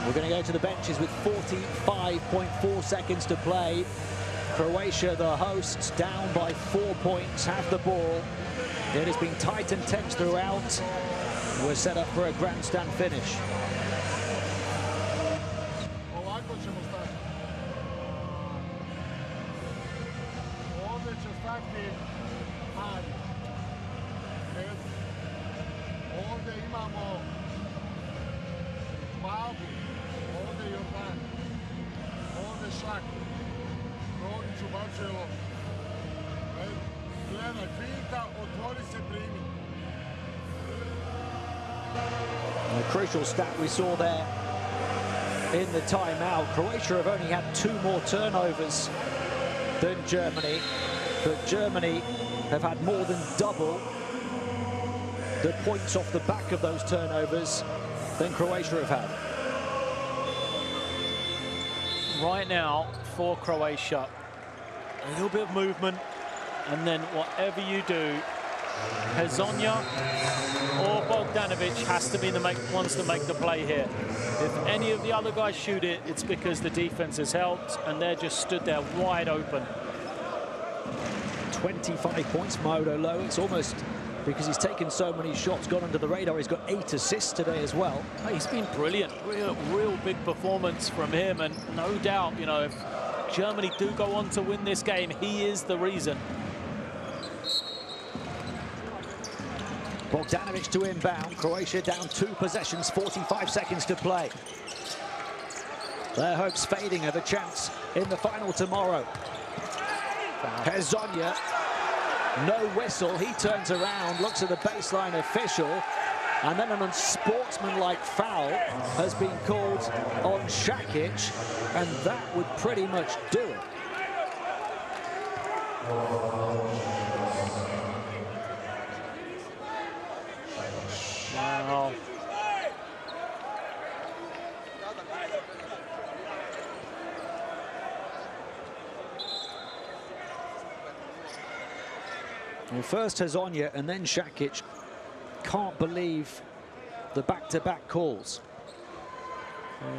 We're going to go to the benches with 45.4 seconds to play. Croatia, the hosts, down by 4 points, have the ball. It has been tight and tense throughout. We're set up for a grandstand finish. Ovako ćemo stati. Ovdje će stati Mari. Ovdje imamo Babu, ovdje Jordan, ovdje Šak, Rogić ubacuje loptu. Gledaj, finta, otvori se, primi. A crucial stat we saw there in the timeout. Croatia have only had 2 more turnovers than Germany, but Germany have had more than double the points off the back of those turnovers than Croatia have had. Right now, for Croatia, a little bit of movement, and then whatever you do, Hezonja or Bogdanovic has to be the ones to make the play here. If any of the other guys shoot it, it's because the defense has helped, and they're just stood there wide open. 25 points, Mauro Low. It's almost because he's taken so many shots, gone under the radar. He's got 8 assists today as well. He's been brilliant. Real big performance from him, and no doubt, you know, if Germany do go on to win this game, he is the reason. Bogdanovic to inbound. Croatia down 2 possessions, 45 seconds to play. Their hopes fading of a chance in the final tomorrow. Hezonja, no whistle. He turns around, looks at the baseline official, and then an unsportsmanlike foul has been called on Šakić, and that would pretty much do it. Wow. Well, first Hezonja and then Šakić. Can't believe the back-to-back calls.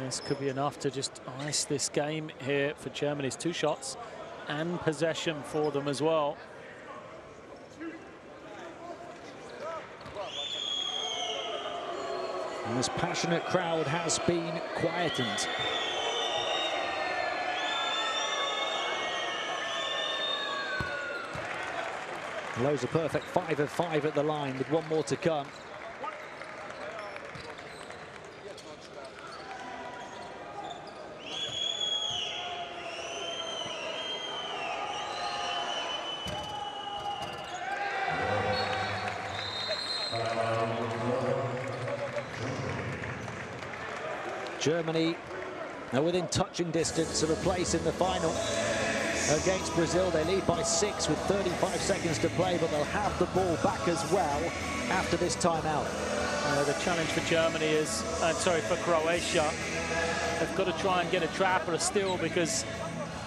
This could be enough to just ice this game here for Germany's 2 shots and possession for them as well. And this passionate crowd has been quietened. Low's a perfect 5 of 5 at the line with 1 more to come. Germany are within touching distance of a place in the final against Brazil. They lead by 6 with 35 seconds to play, but they'll have the ball back as well after this timeout. The challenge for Germany is, for Croatia, they've got to try and get a trap or a steal, because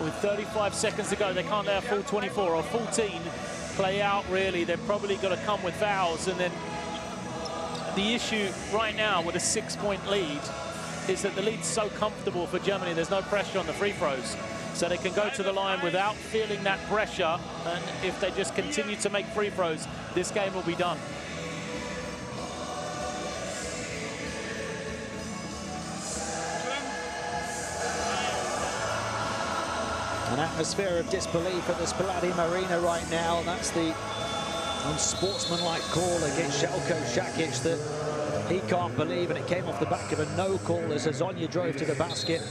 with 35 seconds to go, they can't let a full 24 or 14 play out, really. They've probably got to come with fouls, and then the issue right now with a 6-point lead is that the lead's so comfortable for Germany, there's no pressure on the free throws. So they can go to the line without feeling that pressure, and if they just continue to make free throws, this game will be done. An atmosphere of disbelief at the Spaladium Arena right now. That's the unsportsmanlike call against Željko Šakić that he can't believe, and it came off the back of a no call as Hezonja drove to the basket.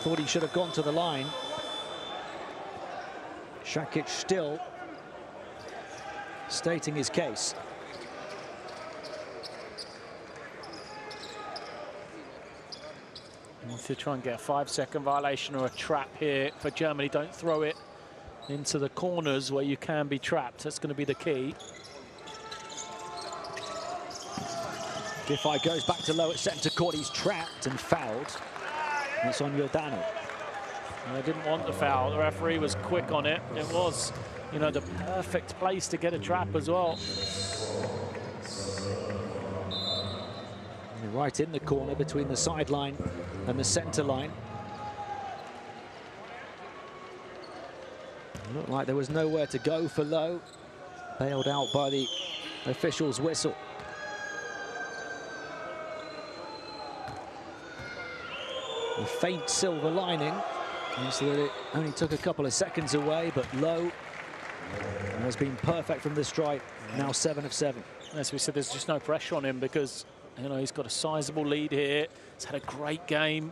Thought he should have gone to the line. Šakić still stating his case. If you try and get a 5-second violation or a trap here for Germany, don't throw it into the corners where you can be trapped. That's going to be the key. Giffey goes back to low at centre court. He's trapped and fouled. And it's on Giordano. I didn't want the foul. The referee was quick on it. It was, you know, the perfect place to get a trap as well. Right in the corner between the sideline and the centre line. It looked like there was nowhere to go for Lowe. Bailed out by the official's whistle. A faint silver lining is that it only took a couple of seconds away, but Lowe has been perfect from the stripe, now 7 of 7. As we said, there's just no pressure on him because, you know, he's got a sizable lead here. He's had a great game.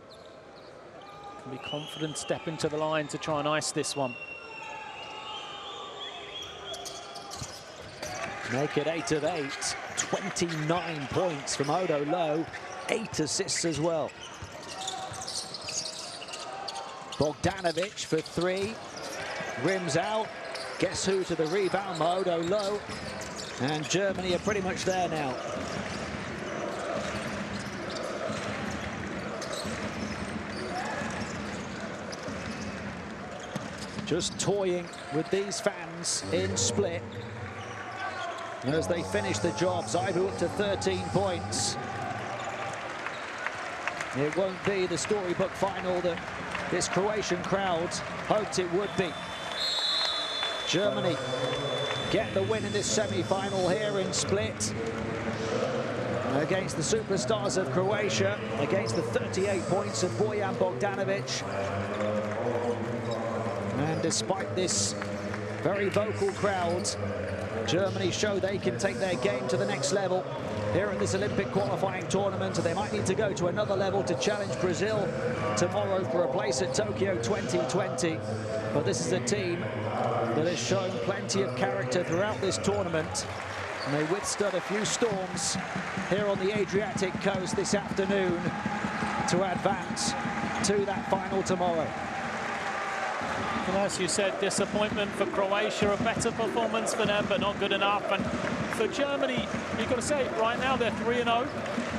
Can be confident, step into the line to try and ice this one. Make it 8 of 8. 29 points from Odo Lowe. 8 assists as well. Bogdanovic for 3. Rims out. Guess who to the rebound? Odo Lowe. And Germany are pretty much there now. Just toying with these fans in Split. As they finish the job, Zaibu up to 13 points. It won't be the storybook final that this Croatian crowd hoped it would be. Germany get the win in this semi-final here in Split against the superstars of Croatia, against the 38 points of Bojan Bogdanovic. And despite this very vocal crowd, Germany show they can take their game to the next level here in this Olympic qualifying tournament. They might need to go to another level to challenge Brazil tomorrow for a place at Tokyo 2020. But this is a team that has shown plenty of character throughout this tournament. And they withstood a few storms here on the Adriatic coast this afternoon to advance to that final tomorrow. And as you said, disappointment for Croatia, a better performance for them, but not good enough. And for Germany, you've got to say, right now they're 3-0.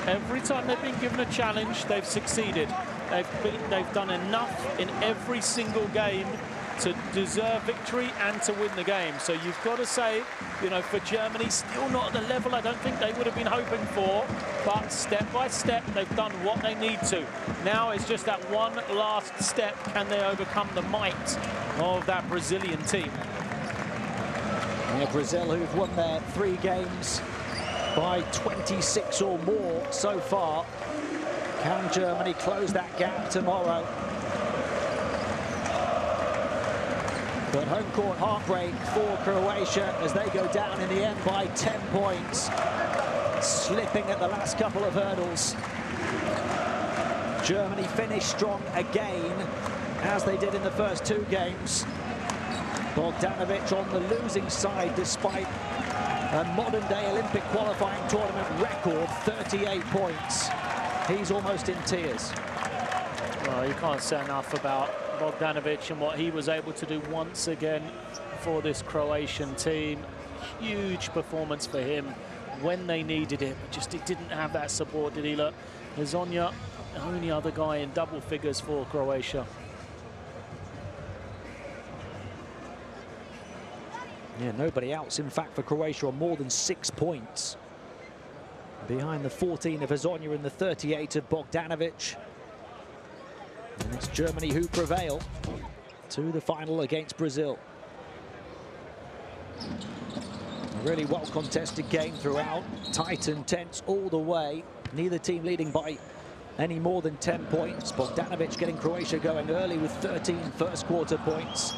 Every time they've been given a challenge, they've succeeded. They've done enough in every single game to deserve victory and to win the game. So you've got to say, you know, for Germany, still not at the level I don't think they would have been hoping for, but step by step, they've done what they need to. Now it's just that one last step. Can they overcome the might of that Brazilian team? Yeah, Brazil, who've won their 3 games by 26 or more so far. Can Germany close that gap tomorrow? But home court heartbreak for Croatia as they go down in the end by 10 points, slipping at the last couple of hurdles. Germany finished strong again, as they did in the first 2 games. Bogdanovic on the losing side despite a modern-day Olympic qualifying tournament record, 38 points. He's almost in tears. Well, you can't say enough about Bogdanovic and what he was able to do once again for this Croatian team. Huge performance for him when they needed it, but just he didn't have that support, did he? Look, Hazonia, the only other guy in double figures for Croatia. Yeah, nobody else, in fact, for Croatia on more than 6 points. Behind the 14 of Hazonia and the 38 of Bogdanovic. And it's Germany who prevail to the final against Brazil. A really well contested game throughout, tight and tense all the way. Neither team leading by any more than 10 points. Bogdanovic getting Croatia going early with 13 first quarter points.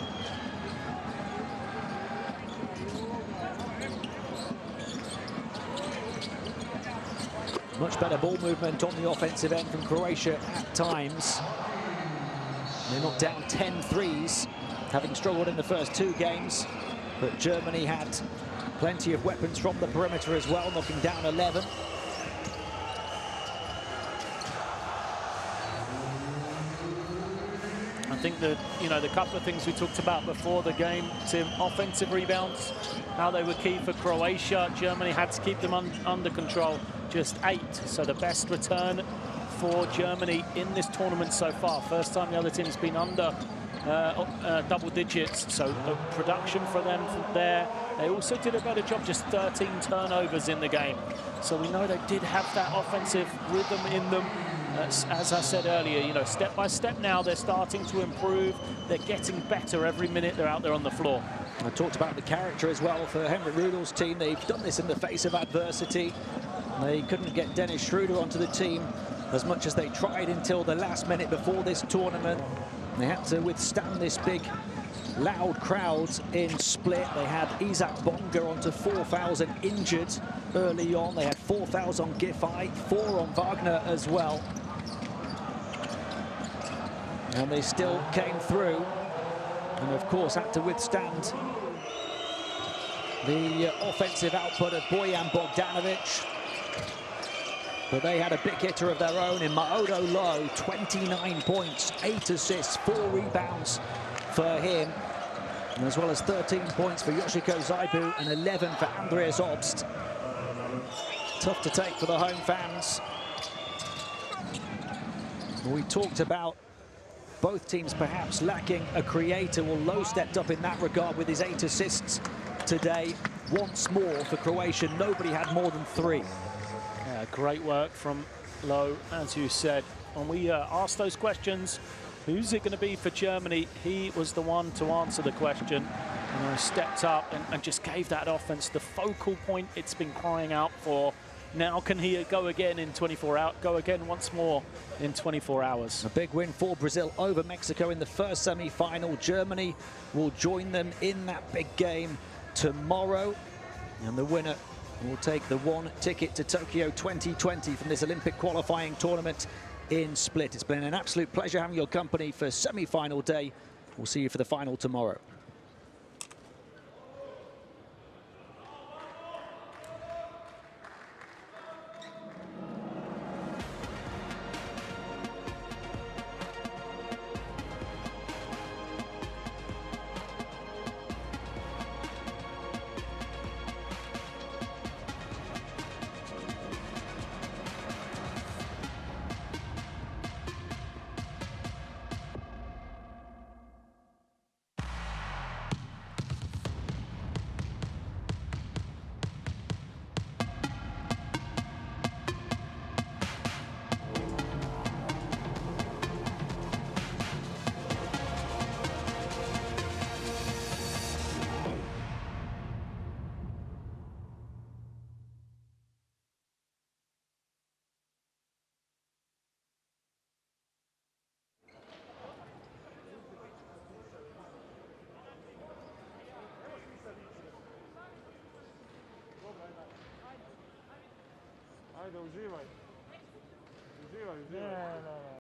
Much better ball movement on the offensive end from Croatia at times. They knocked down 10 threes, having struggled in the first 2 games. But Germany had plenty of weapons from the perimeter as well, knocking down 11. I think that, you know, the couple of things we talked about before the game, Tim, offensive rebounds, how they were key for Croatia. Germany had to keep them under control, just 8. So the best return for Germany in this tournament so far. First time the other team's been under double digits, so production for them from there. They also did a better job, just 13 turnovers in the game. So we know they did have that offensive rhythm in them. As I said earlier, you know, step by step now, they're starting to improve. They're getting better every minute they're out there on the floor. I talked about the character as well for Henrik Rudolph's team. They've done this in the face of adversity. They couldn't get Dennis Schroeder onto the team as much as they tried until the last minute before this tournament. They had to withstand this big, loud crowds in Split. They had Isaac Bonga onto 4 fouls and injured early on. They had 4 fouls on Giffey, 4 on Wagner as well. And they still came through, and of course had to withstand the offensive output of Bojan Bogdanovic. But they had a big hitter of their own in Maodo Lowe, 29 points, 8 assists, 4 rebounds for him, as well as 13 points for Yoshiko Zaibu and 11 for Andreas Obst. Tough to take for the home fans. We talked about both teams perhaps lacking a creator. Well, Lowe stepped up in that regard with his 8 assists today. Once more for Croatia, nobody had more than 3. Yeah, great work from Lowe, as you said. When we asked those questions, who's it going to be for Germany? He was the one to answer the question. You know, stepped up and just gave that offense the focal point it's been crying out for. Now can he go again in 24 hours? Go again once more in 24 hours. A big win for Brazil over Mexico in the first semi-final. Germany will join them in that big game tomorrow, and the winner will take the 1 ticket to Tokyo 2020 from this Olympic qualifying tournament in Split. It's been an absolute pleasure having your company for semi-final day. We'll see you for the final tomorrow. Ajde, uživaj. Uživaj, uživaj. Ne, ne, ne.